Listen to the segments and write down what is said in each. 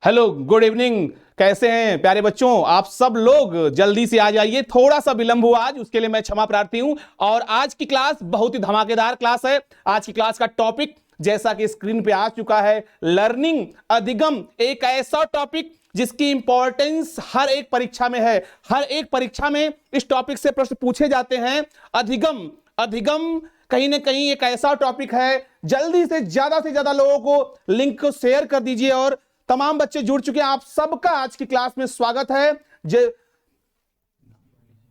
Hello, good evening. कैसे हैं प्यारे बच्चों? आप सब लोग जल्दी से आ जाइए। थोड़ा सा विलंब हुआ आज, उसके लिए मैं क्षमा प्रार्थी हूं। और आज की क्लास बहुत ही धमाकेदार क्लास है। आज की क्लास का टॉपिक जैसा कि स्क्रीन पे आ चुका है, लर्निंग अधिगम। एक ऐसा टॉपिक जिसकी इंपॉर्टेंस हर एक परीक्षा में है। हर एक परीक्षा में इस टॉपिक से प्रश्न पूछे जाते हैं। अधिगम अधिगम कहीं ना कहीं एक ऐसा टॉपिक है। जल्दी से ज्यादा लोगों को लिंक को शेयर कर दीजिए। और तमाम बच्चे जुड़ चुके हैं, आप सबका आज की क्लास में स्वागत है।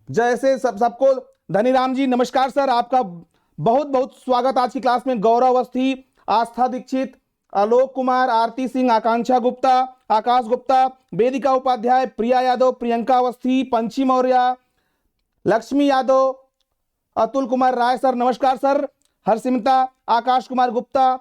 जैसे सबको धनीराम जी नमस्कार सर, आपका बहुत बहुत स्वागत आज की क्लास में। गौरव अवस्थी, आस्था दीक्षित, आलोक कुमार, आरती सिंह, आकांक्षा गुप्ता, आकाश गुप्ता, वेदिका उपाध्याय, प्रिया यादव, प्रियंका अवस्थी, पंची मौर्य, लक्ष्मी यादव, अतुल कुमार राय सर नमस्कार सर, हरसिमता, आकाश कुमार गुप्ता,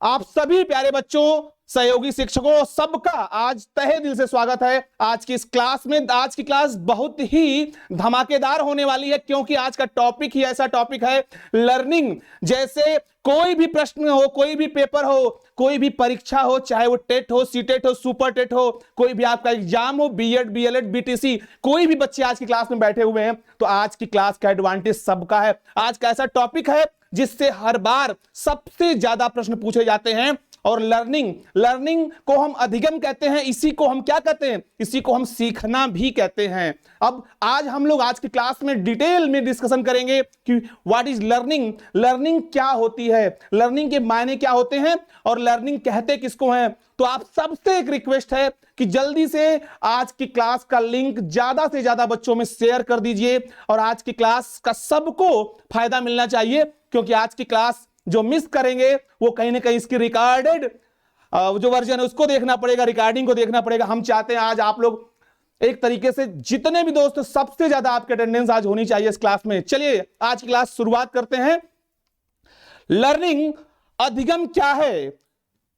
आप सभी प्यारे बच्चों, सहयोगी शिक्षकों, सबका आज तहे दिल से स्वागत है आज की इस क्लास में। आज की क्लास बहुत ही धमाकेदार होने वाली है, क्योंकि आज का टॉपिक ही ऐसा टॉपिक है, लर्निंग। जैसे कोई भी प्रश्न हो, कोई भी पेपर हो, कोई भी परीक्षा हो, चाहे वो टेट हो, सीटेट हो, सुपर टेट हो, कोई भी आपका एग्जाम हो, बीएड, बीएलएड, बीटीसी, कोई भी बच्चे आज की क्लास में बैठे हुए हैं, तो आज की क्लास का एडवांटेज सबका है। आज का ऐसा टॉपिक है जिससे हर बार सबसे ज्यादा प्रश्न पूछे जाते हैं। और लर्निंग को हम अधिगम कहते हैं। इसी को हम क्या कहते हैं? इसी को हम सीखना भी कहते हैं। अब आज हम लोग आज की क्लास में डिटेल में डिस्कशन करेंगे कि व्हाट इज लर्निंग, लर्निंग क्या होती है, लर्निंग के मायने क्या होते हैं, और लर्निंग कहते किसको हैं। तो आप सबसे एक रिक्वेस्ट है कि जल्दी से आज की क्लास का लिंक ज्यादा से ज्यादा बच्चों में शेयर कर दीजिए। और आज की क्लास का सबको फायदा मिलना चाहिए, क्योंकि आज की क्लास जो मिस करेंगे वो कहीं ना कहीं इसकी रिकॉर्डेड जो वर्जन है उसको देखना पड़ेगा, रिकॉर्डिंग को देखना पड़ेगा। हम चाहते हैं आज आप लोग एक तरीके से, जितने भी दोस्त, सबसे ज्यादा आपके अटेंडेंस आज होनी चाहिए इस क्लास में। चलिए आज की क्लास शुरुआत करते हैं। लर्निंग अधिगम क्या है?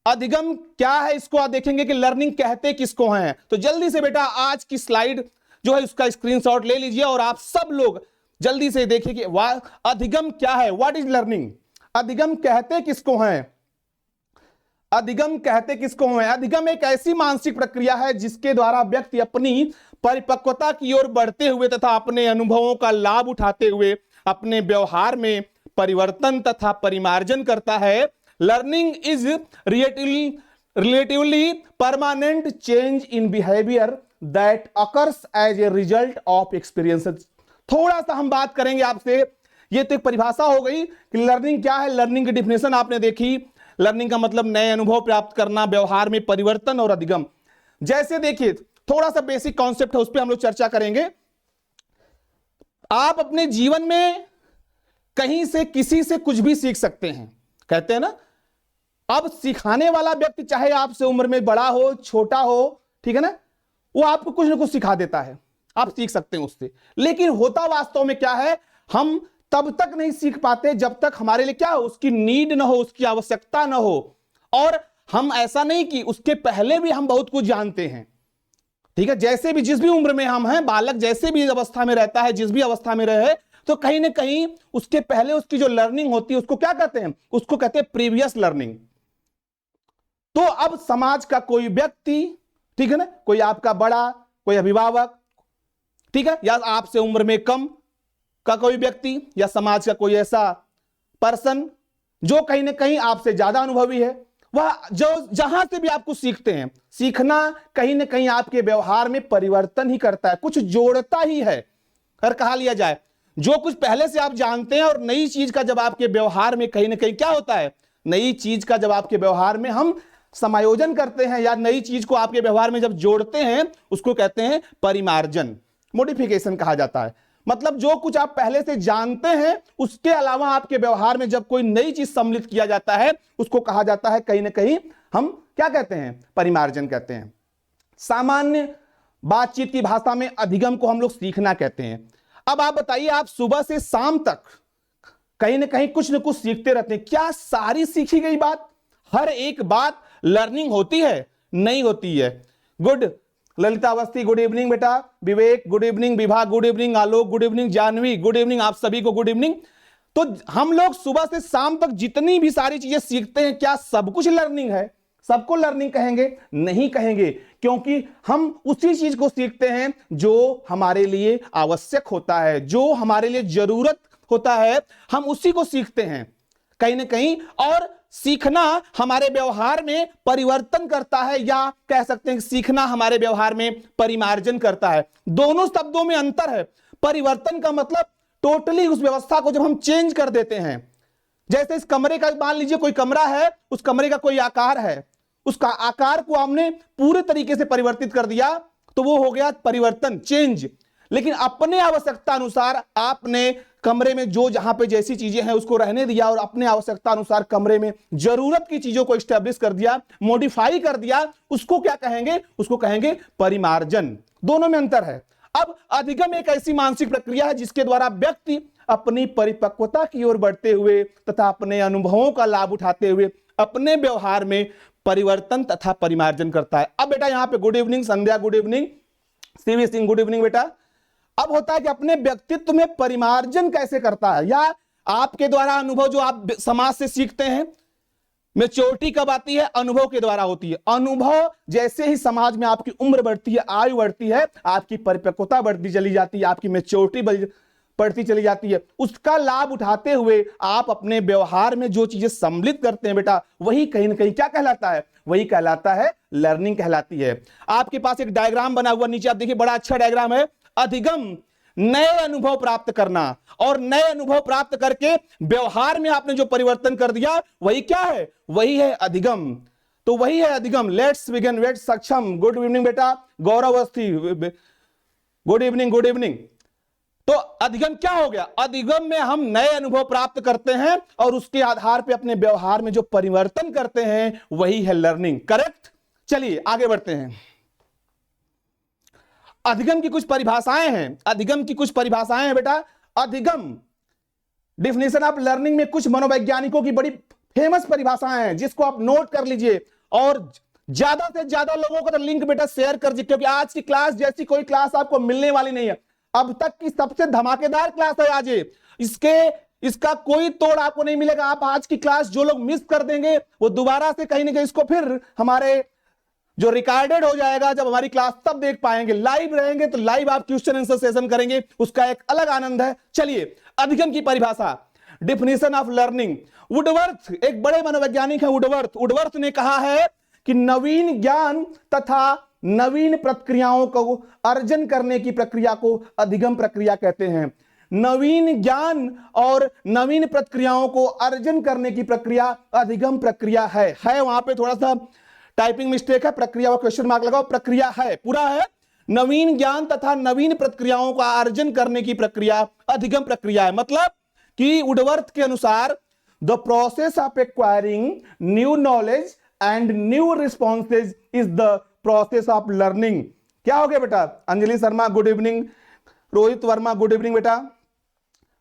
अधिगम क्या है, इसको आप देखेंगे कि लर्निंग कहते किसको हैं। तो जल्दी से बेटा आज की स्लाइड जो है उसका स्क्रीनशॉट ले लीजिए और आप सब लोग जल्दी से देखिए कि अधिगम क्या है, व्हाट इज लर्निंग। अधिगम कहते किसको हैं? अधिगम कहते किसको हैं? अधिगम एक ऐसी मानसिक प्रक्रिया है जिसके द्वारा व्यक्ति अपनी परिपक्वता की ओर बढ़ते हुए तथा अपने अनुभवों का लाभ उठाते हुए अपने व्यवहार में परिवर्तन तथा परिमार्जन करता है। Learning is relatively permanent change in behaviour that occurs as a result of experiences. थोड़ा सा हम बात करेंगे आपसे। ये तो एक परिभाषा हो गई कि लर्निंग क्या है। लर्निंग की डिफिनेशन आपने देखी। लर्निंग का मतलब नए अनुभव प्राप्त करना, व्यवहार में परिवर्तन और अधिगम। जैसे देखिए थोड़ा सा बेसिक कॉन्सेप्ट है, उस पर हम लोग चर्चा करेंगे। आप अपने जीवन में कहीं से किसी से कुछ भी सीख सकते हैं, कहते हैं ना। अब सिखाने वाला व्यक्ति चाहे आपसे उम्र में बड़ा हो, छोटा हो, ठीक है ना, वो आपको कुछ ना कुछ सिखा देता है, आप सीख सकते हैं उससे। लेकिन होता वास्तव में क्या है, हम तब तक नहीं सीख पाते जब तक हमारे लिए क्या हो, उसकी नीड ना हो, उसकी आवश्यकता ना हो। और हम ऐसा नहीं कि उसके पहले भी हम बहुत कुछ जानते हैं, ठीक है। जैसे भी जिस भी उम्र में हम हैं, बालक जैसे भी अवस्था में रहता है, जिस भी अवस्था में रहे, तो कहीं ना कहीं उसके पहले उसकी जो लर्निंग होती है उसको क्या कहते हैं? उसको कहते हैं प्रीवियस लर्निंग। तो अब समाज का कोई व्यक्ति, ठीक है ना, कोई आपका बड़ा, कोई अभिभावक, ठीक है, या आपसे उम्र में कम का कोई व्यक्ति, या समाज का कोई ऐसा पर्सन जो कहीं ना कहीं आपसे ज्यादा अनुभवी है, वह जो जहां से भी आपको सीखते हैं, सीखना कहीं ना कहीं आपके व्यवहार में परिवर्तन ही करता है, कुछ जोड़ता ही है। अगर कहा लिया जाए, जो कुछ पहले से आप जानते हैं और नई चीज का जब आपके व्यवहार में कहीं ना कहीं क्या होता है, नई चीज का जब आपके व्यवहार में हम समायोजन करते हैं, या नई चीज को आपके व्यवहार में जब जोड़ते हैं, उसको कहते हैं परिमार्जन, मॉडिफिकेशन कहा जाता है। मतलब जो कुछ आप पहले से जानते हैं उसके अलावा आपके व्यवहार में जब कोई नई चीज सम्मिलित किया जाता है, उसको कहा जाता है कहीं ना कहीं हम क्या कहते हैं? परिमार्जन कहते हैं। सामान्य बातचीत की भाषा में अधिगम को हम लोग सीखना कहते हैं। अब आप बताइए, आप सुबह से शाम तक कहीं ना कहीं कुछ ना कुछ सीखते रहते हैं। क्या सारी सीखी गई बात, हर एक बात लर्निंग होती है? नहीं होती है। Good Lalita Awasthi good evening बेटा, Vivek good evening, Vibha good evening, Alok good evening, Janvi good evening, आप सभी को गुड इवनिंग। तो हम लोग सुबह से शाम तक जितनी भी सारी चीजें सीखते हैं, क्या सब कुछ लर्निंग है? सबको लर्निंग कहेंगे? नहीं कहेंगे, क्योंकि हम उसी चीज को सीखते हैं जो हमारे लिए आवश्यक होता है, जो हमारे लिए जरूरत होता है, हम उसी को सीखते हैं कहीं ना कहीं। और सीखना हमारे व्यवहार में परिवर्तन करता है, या कह सकते हैं सीखना हमारे व्यवहार में परिमार्जन करता है। दोनों शब्दों में अंतर है। परिवर्तन का मतलब टोटली उस व्यवस्था को जब हम चेंज कर देते हैं, जैसे इस कमरे का मान लीजिए कोई कमरा है, उस कमरे का कोई आकार है, उसका आकार को हमने पूरे तरीके से परिवर्तित कर दिया तो वो हो गया परिवर्तन, चेंज। लेकिन अपने आवश्यकता अनुसार आपने कमरे में जो जहां पे जैसी चीजें हैं उसको रहने दिया और अपने आवश्यकता अनुसार कमरे में जरूरत की चीजों को स्टैब्लिश कर दिया, मॉडिफाई कर दिया, उसको क्या कहेंगे? उसको कहेंगे परिमार्जन। दोनों में अंतर है। अब अधिगम एक ऐसी मानसिक प्रक्रिया है जिसके द्वारा व्यक्ति अपनी परिपक्वता की ओर बढ़ते हुए तथा अपने अनुभवों का लाभ उठाते हुए अपने व्यवहार में परिवर्तन तथा परिमार्जन करता है। अब बेटा यहां पे good evening Sandhya, good evening CV Singh, good evening बेटा। अब होता है कि अपने व्यक्तित्व में परिमार्जन कैसे करता है, या आपके द्वारा अनुभव जो आप समाज से सीखते हैं, मैच्योरिटी कब आती है? अनुभव के द्वारा होती है। अनुभव जैसे ही समाज में आपकी उम्र बढ़ती है, आयु बढ़ती है, आपकी परिपक्वता बढ़ती चली जाती है, आपकी मैच्योरिटी बढ़ती चली जाती है, उसका लाभ उठाते हुए आप अपने व्यवहार में जो चीजें सम्मिलित करते हैं बेटा, वही कहीं ना कहीं क्या कहलाता है? वही कहलाता है लर्निंग कहलाती है। आपके पास एक डायग्राम बना हुआ नीचे आप देखिए, बड़ा अच्छा डायग्राम है। अधिगम नए अनुभव प्राप्त करना, और नए अनुभव प्राप्त करके व्यवहार में आपने जो परिवर्तन कर दिया वही क्या है? वही है अधिगम। तो वही है अधिगम। Let's begin. Wait Saksham, good evening बेटा। Gaurav Awasthi, good evening, good evening. तो अधिगम क्या हो गया? अधिगम में हम नए अनुभव प्राप्त करते हैं और उसके आधार पर अपने व्यवहार में जो परिवर्तन करते हैं वही है लर्निंग। करेक्ट? चलिए आगे बढ़ते हैं। अधिगम की कुछ परिभाषाएं हैं। अधिगम की कुछ परिभाषाएं हैं बेटा। अधिगम डिफिनेशन ऑफ लर्निंग में कुछ मनोवैज्ञानिकों की बड़ी फेमस परिभाषाएं हैं, जिसको आप नोट कर लीजिए और ज्यादा से ज्यादा लोगों को तो लिंक बेटा शेयर कर दीजिए, क्योंकि आज की क्लास जैसी कोई क्लास आपको मिलने वाली नहीं है। अब तक की सबसे धमाकेदार क्लास है आज ये। इसका कोई तोड़ आपको नहीं मिलेगा। आप आज की क्लास जो लोग मिस कर देंगे वो दोबारा से कहीं ना कहीं इसको फिर हमारे जो रिकॉर्डेड हो जाएगा, जब हमारी क्लास तब देख पाएंगे। लाइव रहेंगे तो लाइव आप क्वेश्चन आंसर सेशन करेंगे, उसका एक अलग आनंद है। चलिए अधिगम की परिभाषा, डिफिनेशन ऑफ लर्निंग। वुडवर्थ एक बड़े मनोवैज्ञानिक है, वुडवर्थ ने कहा है कि नवीन ज्ञान तथा नवीन प्रक्रियाओं को अर्जन करने की प्रक्रिया को अधिगम प्रक्रिया कहते हैं। नवीन ज्ञान और नवीन प्रक्रियाओं को अर्जन करने की प्रक्रिया अधिगम प्रक्रिया है। वहां पे थोड़ा सा टाइपिंग मिस्टेक है, प्रक्रिया और क्वेश्चन मार्क लगाओ, प्रक्रिया है, पूरा है। नवीन ज्ञान तथा नवीन प्रक्रियाओं का अर्जन करने की प्रक्रिया अधिगम प्रक्रिया है। मतलब कि वुडवर्थ के अनुसार the process of acquiring new knowledge and new responses is the process of learning. क्या हो गया बेटा? Anjali Sharma good evening, Rohit Verma good evening बेटा।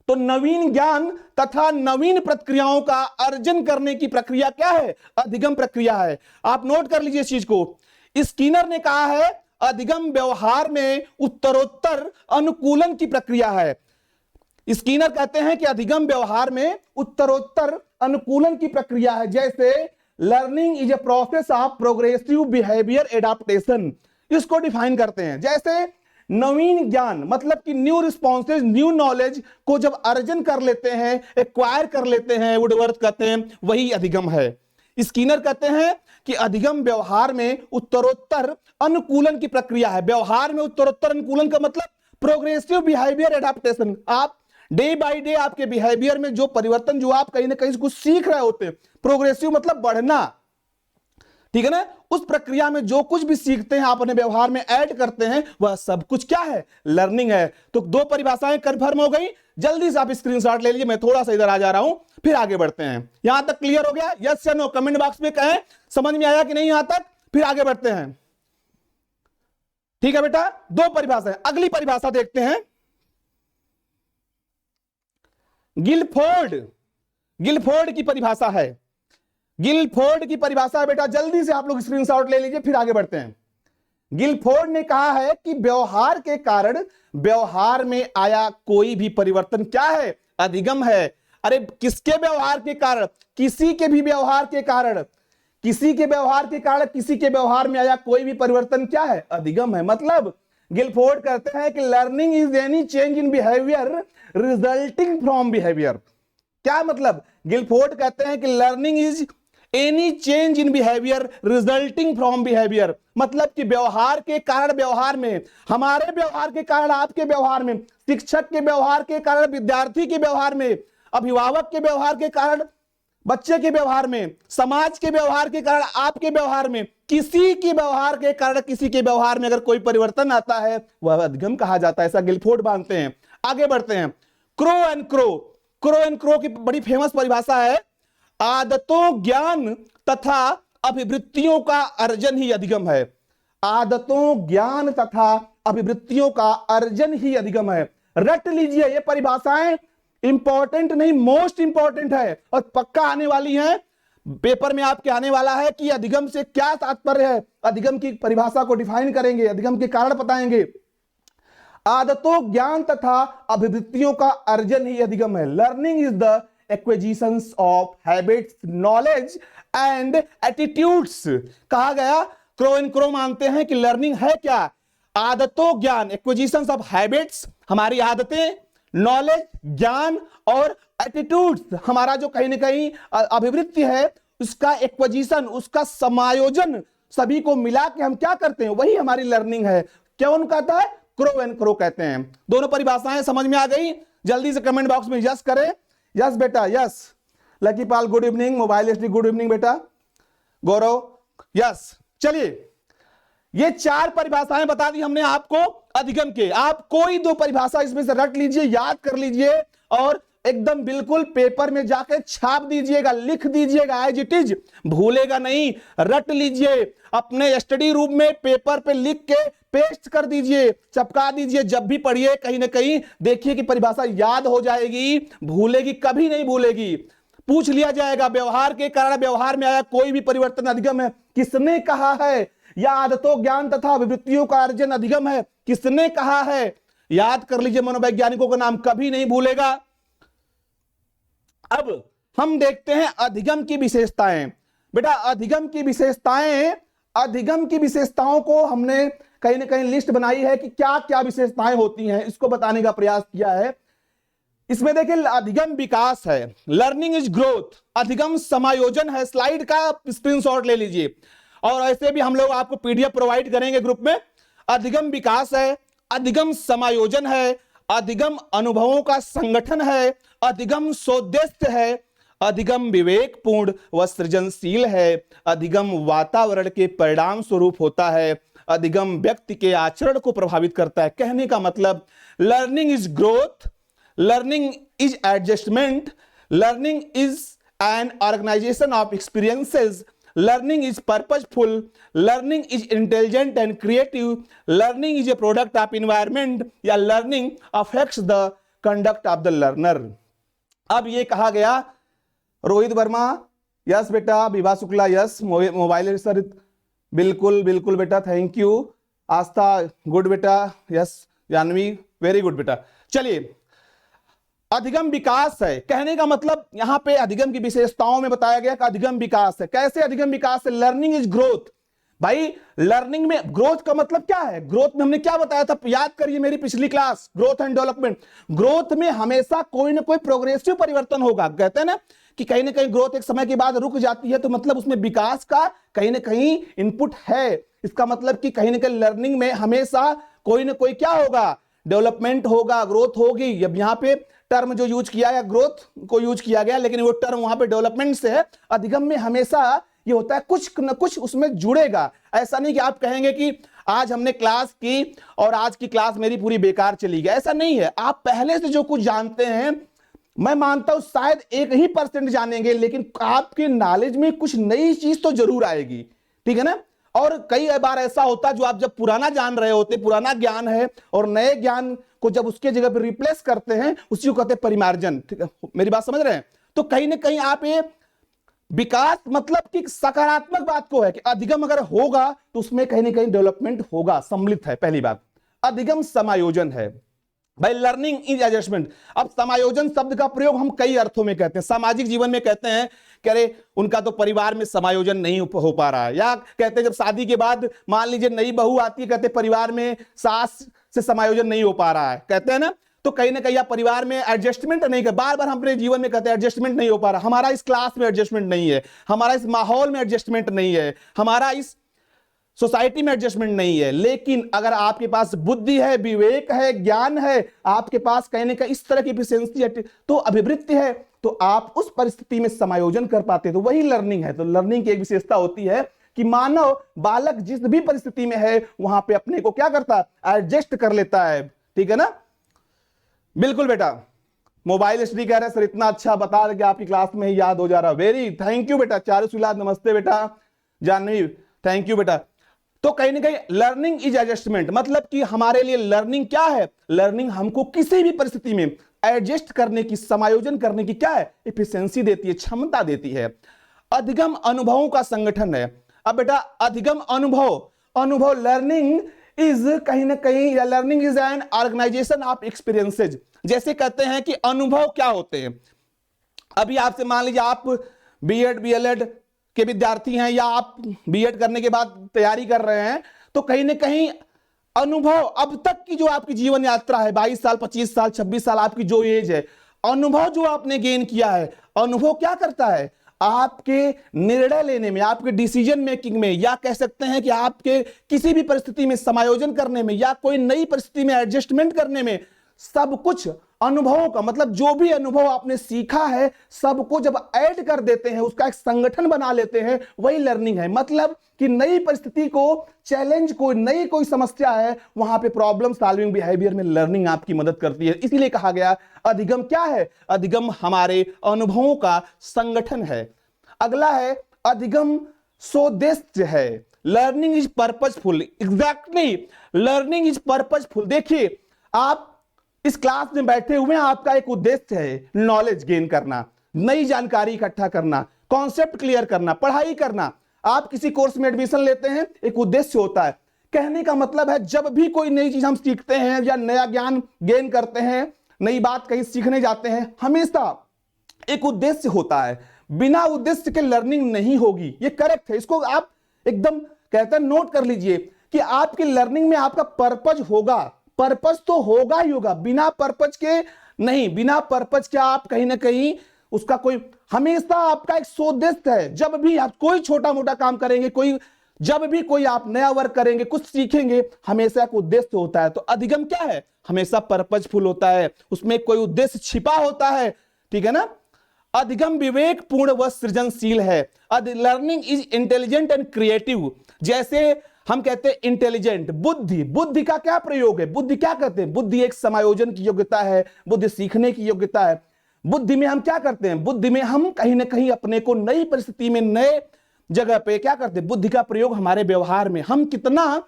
तो नवीन ज्ञान तथा नवीन प्रक्रियाओं का अर्जन करने की प्रक्रिया क्या है? अधिगम प्रक्रिया है। आप नोट कर लीजिए इस चीज को। स्किनर ने कहा है अधिगम व्यवहार में उत्तरोत्तर अनुकूलन की प्रक्रिया है। स्किनर कहते हैं कि अधिगम व्यवहार में उत्तरोत्तर अनुकूलन की प्रक्रिया है। जैसे learning is a process of progressive behaviour adaptation, इसको डिफाइन करते हैं। जैसे नवीन ज्ञान मतलब कि न्यू रिस्पॉन्सेज, न्यू नॉलेज को जब अर्जन कर लेते हैं, एक्वायर कर लेते हैं, वुडवर्थ कहते हैं वही अधिगम है। स्किनर कहते हैं कि अधिगम व्यवहार में उत्तरोत्तर अनुकूलन की प्रक्रिया है। व्यवहार में उत्तरोत्तर अनुकूलन का मतलब प्रोग्रेसिव बिहेवियर एडाप्टेशन। आप डे बाय डे आपके बिहेवियर में जो परिवर्तन, जो आप कहीं ना कहीं कुछ सीख रहे होते हैं, प्रोग्रेसिव मतलब बढ़ना, ठीक है ना, उस प्रक्रिया में जो कुछ भी सीखते हैं आप अपने व्यवहार में ऐड करते हैं, वह सब कुछ क्या है? लर्निंग है। तो दो परिभाषाएं कंफर्म हो गई। जल्दी से आप स्क्रीनशॉट ले लीजिए, मैं थोड़ा सा इधर आ जा रहा हूं, फिर आगे बढ़ते हैं। यहां तक क्लियर हो गया? यस या नो कमेंट बॉक्स में कहें, समझ में आया कि नहीं यहां तक, फिर आगे बढ़ते हैं। ठीक है बेटा, दो परिभाषाएं। अगली परिभाषा देखते हैं। गिलफोर्ड की परिभाषा है। गिलफोर्ड की परिभाषा है बेटा, जल्दी से आप लोग स्क्रीनशॉट ले लीजिए, फिर आगे बढ़ते हैं। गिलफोर्ड ने कहा है कि व्यवहार के कारण व्यवहार में आया कोई भी परिवर्तन क्या है? अधिगम है। अरे किसके व्यवहार के कारण? किसी के भी व्यवहार के कारण, किसी के व्यवहार के कारण किसी के व्यवहार में आया कोई भी परिवर्तन क्या है? अधिगम है। मतलब गिलफोर्ड कहते हैं कि learning is any change in behaviour resulting from behaviour. क्या मतलब? गिलफोर्ड कहते हैं कि learning is any change in behaviour resulting from behaviour. मतलब कि व्यवहार के कारण व्यवहार में, हमारे व्यवहार के कारण आपके व्यवहार में, शिक्षक के व्यवहार के कारण विद्यार्थी के व्यवहार में, अभिभावक के व्यवहार के कारण बच्चे के व्यवहार में, समाज के व्यवहार के कारण आपके व्यवहार में, किसी के व्यवहार के कारण किसी के व्यवहार में अगर कोई परिवर्तन आता है वह अधिगम कहा जाता है। ऐसा गिलफोर्ड मानते हैं। आगे बढ़ते हैं। Crow and crow, crow and crow की बड़ी फेमस परिभाषा है, आदतों, ज्ञान तथा अभिवृत्तियों का अर्जन ही अधिगम है। आदतों, ज्ञान तथा अभिवृत्तियों का अर्जन ही अधिगम है। रट लीजिए, ये परिभाषाएं इंपॉर्टेंट नहीं, मोस्ट इंपॉर्टेंट है और पक्का आने वाली है, पेपर में आपके आने वाला है कि अधिगम से क्या तात्पर्य है। अधिगम की परिभाषा को डिफाइन करेंगे, अधिगम के कारण बताएंगे। आदतों, ज्ञान तथा अभिवृत्तियों का अर्जन ही अधिगम है। Learning is the acquisitions of habits, knowledge and attitudes. कहा गया, क्रो एंड क्रो मानते हैं कि लर्निंग है क्या? आदतों, ज्ञान, एक्विजिशंस ऑफ हैबिट्स, हमारी आदतें, नॉलेज, ज्ञान, और एटीट्यूड्स, हमारा जो कहीं ना कहीं अभिवृत्ति है, उसका एक्विजिशन, उसका समायोजन, सभी को मिला के हम क्या करते हैं, वही हमारी लर्निंग है। कौन कहता है? क्रो एंड क्रो कहते हैं। दोनों परिभाषाएं समझ में आ गई? जल्दी से कमेंट बॉक्स में यस करें। यस बेटा, yes. Lucky Pal good evening, mobile SD good evening बेटा, गौरव यस। चलिए, ये चार परिभाषाएं बता दी हमने आपको अधिगम के। आप कोई दो परिभाषा इसमें से रट लीजिए, याद कर लीजिए और एकदम बिल्कुल पेपर में जाकर छाप दीजिएगा, लिख दीजिएगा एज इट इज, भूलेगा नहीं। रट लीजिए, अपने स्टडी रूम में पेपर पे लिख के पेस्ट कर दीजिए, चिपका दीजिए। जब भी पढ़िए कहीं ना कहीं देखिए कि परिभाषा याद हो जाएगी, भूलेगी कभी नहीं भूलेगी। पूछ लिया जाएगा, व्यवहार के कारण व्यवहार में आया कोई भी परिवर्तन अधिगम है, किसने कहा है? या आदतों, ज्ञान तथा अभिवृत्तियों का अर्जन अधिगम है, किसने कहा है? याद कर लीजिए, मनोवैज्ञानिकों का नाम कभी नहीं भूलेगा। अब हम देखते हैं अधिगम की विशेषताएं। बेटा, अधिगम की विशेषताएं, अधिगम की विशेषताओं को हमने कहीं ना कहीं लिस्ट बनाई है कि क्या क्या विशेषताएं होती हैं, इसको बताने का प्रयास किया है। इसमें देखिए, अधिगम विकास है, लर्निंग इज ग्रोथ, अधिगम समायोजन है। स्लाइड का स्क्रीनशॉट ले लीजिए, और ऐसे भी हम लोग आपको पीडीएफ प्रोवाइड करेंगे ग्रुप में। अधिगम विकास है, अधिगम समायोजन है, अधिगम अनुभवों का संगठन है, अधिगम सोद्देश्य है, अधिगम विवेकपूर्ण व सृजनशील है, अधिगम वातावरण के परिणाम स्वरूप होता है, अधिगम व्यक्ति के आचरण को प्रभावित करता है। कहने का मतलब, learning is growth, learning is adjustment, learning is an organisation of experiences, learning is purposeful, learning is intelligent and creative, learning is a product of environment, या learning affects the conduct of the learner। अब ये कहा गया, Rohit Verma yes बेटा, Vibha Shukla yes, mobile sir बिल्कुल बिल्कुल बेटा, thank you. Aastha good बेटा, यस। जानवी वेरी गुड बेटा। चलिए, अधिगम विकास है, कहने का मतलब यहां पे अधिगम की विशेषताओं में बताया गया कि अधिगम विकास है। कैसे अधिगम विकास है? Learning is growth. भाई, लर्निंग में ग्रोथ का मतलब क्या है? ग्रोथ में हमने क्या बताया था, याद करिए मेरी पिछली class, growth and development. Growth में हमेशा कोई ना कोई प्रोग्रेसिव परिवर्तन होगा। कहते हैं ना कि कहीं ना कहीं ग्रोथ एक समय के बाद रुक जाती है, तो मतलब उसमें विकास का कहीं ना कहीं इनपुट है। इसका मतलब कि कहीं ना कहीं लर्निंग में हमेशा कोई ना कोई क्या होगा, डेवलपमेंट होगा, ग्रोथ होगी। अब यहाँ पे टर्म जो यूज किया गया, ग्रोथ को यूज किया गया, लेकिन वो टर्म वहां पे डेवलपमेंट से है। अधिगम में हमेशा ये होता है, कुछ न कुछ उसमें जुड़ेगा। ऐसा नहीं कि आप कहेंगे कि आज हमने क्लास की और आज की क्लास मेरी पूरी बेकार चली गई, ऐसा नहीं है। आप पहले से जो कुछ जानते हैं, मैं मानता हूं शायद 1% जानेंगे, लेकिन आपके नॉलेज में कुछ नई चीज तो जरूर आएगी, ठीक है ना। और कई बार ऐसा होता है, जो आप जब पुराना जान रहे होते, पुराना ज्ञान है, और नए ज्ञान को जब उसके जगह पर रिप्लेस करते हैं, उसी को कहते हैं परिमार्जन। ठीक है, मेरी बात समझ रहे हैं? तो कहीं ना कहीं आप ये विकास मतलब कि सकारात्मक बात को है कि अधिगम अगर होगा तो उसमें कहीं ना कहीं डेवलपमेंट होगा, सम्मिलित है। पहली बात, अधिगम समायोजन है। भाई लर्निंग इज एडजस्टमेंट। अब समायोजन शब्द का प्रयोग हम कई अर्थों में कहते हैं। सामाजिक जीवन में कहते हैं कि अरे उनका तो परिवार में समायोजन नहीं हो पा रहा है, या कहते हैं जब शादी के बाद मान लीजिए नई बहू आती है, कहते हैं परिवार में सास से समायोजन नहीं हो पा रहा है, कहते हैं ना। तो कहीं ना कहीं परिवार में एडजस्टमेंट नहीं कर, बार बार हम अपने जीवन में कहते हैं एडजस्टमेंट नहीं हो पा रहा, हमारा इस क्लास में एडजस्टमेंट नहीं है, हमारा इस माहौल में एडजस्टमेंट नहीं है, हमारा इस सोसाइटी में एडजस्टमेंट नहीं है। लेकिन अगर आपके पास बुद्धि है, विवेक है, ज्ञान है, आपके पास कहने का इस तरह की एफिशिएंसी है, तो अभिवृत्ति है, तो आप उस परिस्थिति में समायोजन कर पाते, तो वही लर्निंग है। तो लर्निंग की एक विशेषता होती है कि मानव बालक जिस भी परिस्थिति में है वहां पे अपने को क्या करता है, एडजस्ट कर लेता है। ठीक है ना, बिल्कुल बेटा। मोबाइल स्टडी कह रहे हैं सर इतना अच्छा बता रहे कि आपकी क्लास में ही याद हो जा रहा। वेरी थैंक यू बेटा। चारुशिलाद नमस्ते बेटा। जानवी थैंक यू बेटा। तो कहीं ना कहीं लर्निंग इज एडजस्टमेंट, मतलब कि हमारे लिए लर्निंग क्या है, लर्निंग हमको किसी भी परिस्थिति में एडजस्ट करने की, समायोजन करने की क्या है, एफिशिएंसी देती है, क्षमता देती है। अधिगम अनुभवों का संगठन है। अब बेटा अधिगम अनुभव लर्निंग इज कहीं ना कहीं, या learning is an organisation of experiences. जैसे कहते हैं कि अनुभव क्या होते हैं। अभी आपसे मान लीजिए आप बीएड बीएलएड के विद्यार्थी हैं, या आप बीएड करने के बाद तैयारी कर रहे हैं, तो कहीं ना कहीं अनुभव, अब तक की जो आपकी जीवन यात्रा है, 22 साल 25 साल 26 साल आपकी जो एज है, अनुभव जो आपने गेन किया है, अनुभव क्या करता है, आपके निर्णय लेने में, आपके डिसीजन मेकिंग में, या कह सकते हैं कि आपके किसी भी परिस्थिति में समायोजन करने में, या कोई नई परिस्थिति में एडजस्टमेंट करने में, सब कुछ अनुभवों का मतलब जो भी अनुभव आपने सीखा है सबको जब ऐड कर देते हैं, उसका एक संगठन बना लेते हैं, वही लर्निंग है। मतलब कि नई परिस्थिति को, चैलेंज को, नई कोई समस्या है, वहां पे प्रॉब्लम सॉल्विंग बिहेवियर में लर्निंग आपकी मदद करती है। इसीलिए कहा गया अधिगम क्या है, अधिगम हमारे अनुभवों का संगठन है। अगला है अधिगम सोदेश्य है। Learning is purposeful. Exactly, learning is purposeful. देखिए आप इस क्लास में बैठे हुए हैं, आपका एक उद्देश्य है नॉलेज गेन करना, नई जानकारी इकट्ठा करना, कॉन्सेप्ट क्लियर करना, पढ़ाई करना। आप किसी कोर्स में एडमिशन लेते हैं, एक उद्देश्य होता है। कहने का मतलब है जब भी कोई नई चीज हम सीखते हैं या नया ज्ञान गेन करते हैं, नई बात कहीं सीखने जाते हैं, हमेशा एक उद्देश्य होता है। बिना उद्देश्य के लर्निंग नहीं होगी, ये करेक्ट है। इसको आप एकदम कहते हैं नोट कर लीजिए कि आपकी लर्निंग में आपका पर्पज होगा। पर्पज तो होगा ही होगा, बिना पर्पज के नहीं। बिना पर्पज के आप कहीं ना कहीं उसका कोई, हमेशा आपका एक सोदेश्य है। जब भी आप कोई छोटा मोटा काम करेंगे, जब भी कोई आप नया वर्क करेंगे, कुछ सीखेंगे, हमेशा एक उद्देश्य होता है। तो अधिगम क्या है, हमेशा पर्पजफुल होता है, उसमें कोई उद्देश्य छिपा होता है। ठीक है ना। अधिगम विवेक पूर्ण व सृजनशील है। Learning is intelligent and creative. जैसे हम कहते हैं इंटेलिजेंट, बुद्धि का क्या प्रयोग है, बुद्धि क्या करते हैं, बुद्धि एक समायोजन की योग्यता है, बुद्धि सीखने की योग्यता है। बुद्धि में हम क्या करते हैं, बुद्धि में हम कहीं ना कहीं अपने को नई परिस्थिति में, नए जगह पे क्या करते हैं, बुद्धि का प्रयोग हमारे व्यवहार में, हम कितना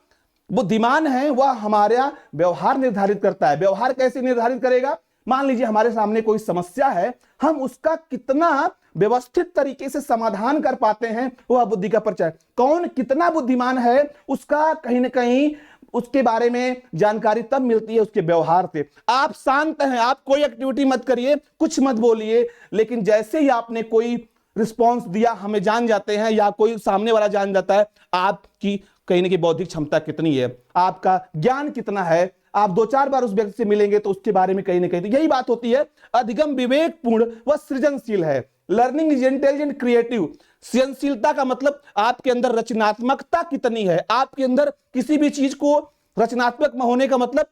बुद्धिमान हैं वह हमारा व्यवहार निर्धारित करता है। व्यवहार कैसे निर्धारित करेगा, मान लीजिए हमारे सामने कोई समस्या है, हम उसका कितना व्यवस्थित तरीके से समाधान कर पाते हैं, वह बुद्धि का परिचय। कौन कितना बुद्धिमान है उसका कहीं ना कहीं उसके बारे में जानकारी तब मिलती है उसके व्यवहार से। आप शांत हैं, आप कोई एक्टिविटी मत करिए, कुछ मत बोलिए, लेकिन जैसे ही आपने कोई रिस्पॉन्स दिया, हमें जान जाते हैं, या कोई सामने वाला जान जाता है आपकी कहीं ना कहीं बौद्धिक क्षमता कितनी है, आपका ज्ञान कितना है। आप 2-4 बार उस व्यक्ति से मिलेंगे तो उसके बारे में कहीं ना कहीं, तो यही बात होती है। अधिगम विवेकपूर्ण व सृजनशील है। Learning is intelligent creative. सृजनशीलता का मतलब आपके अंदर रचनात्मकता कितनी है, आपके अंदर किसी भी चीज को रचनात्मक होने का मतलब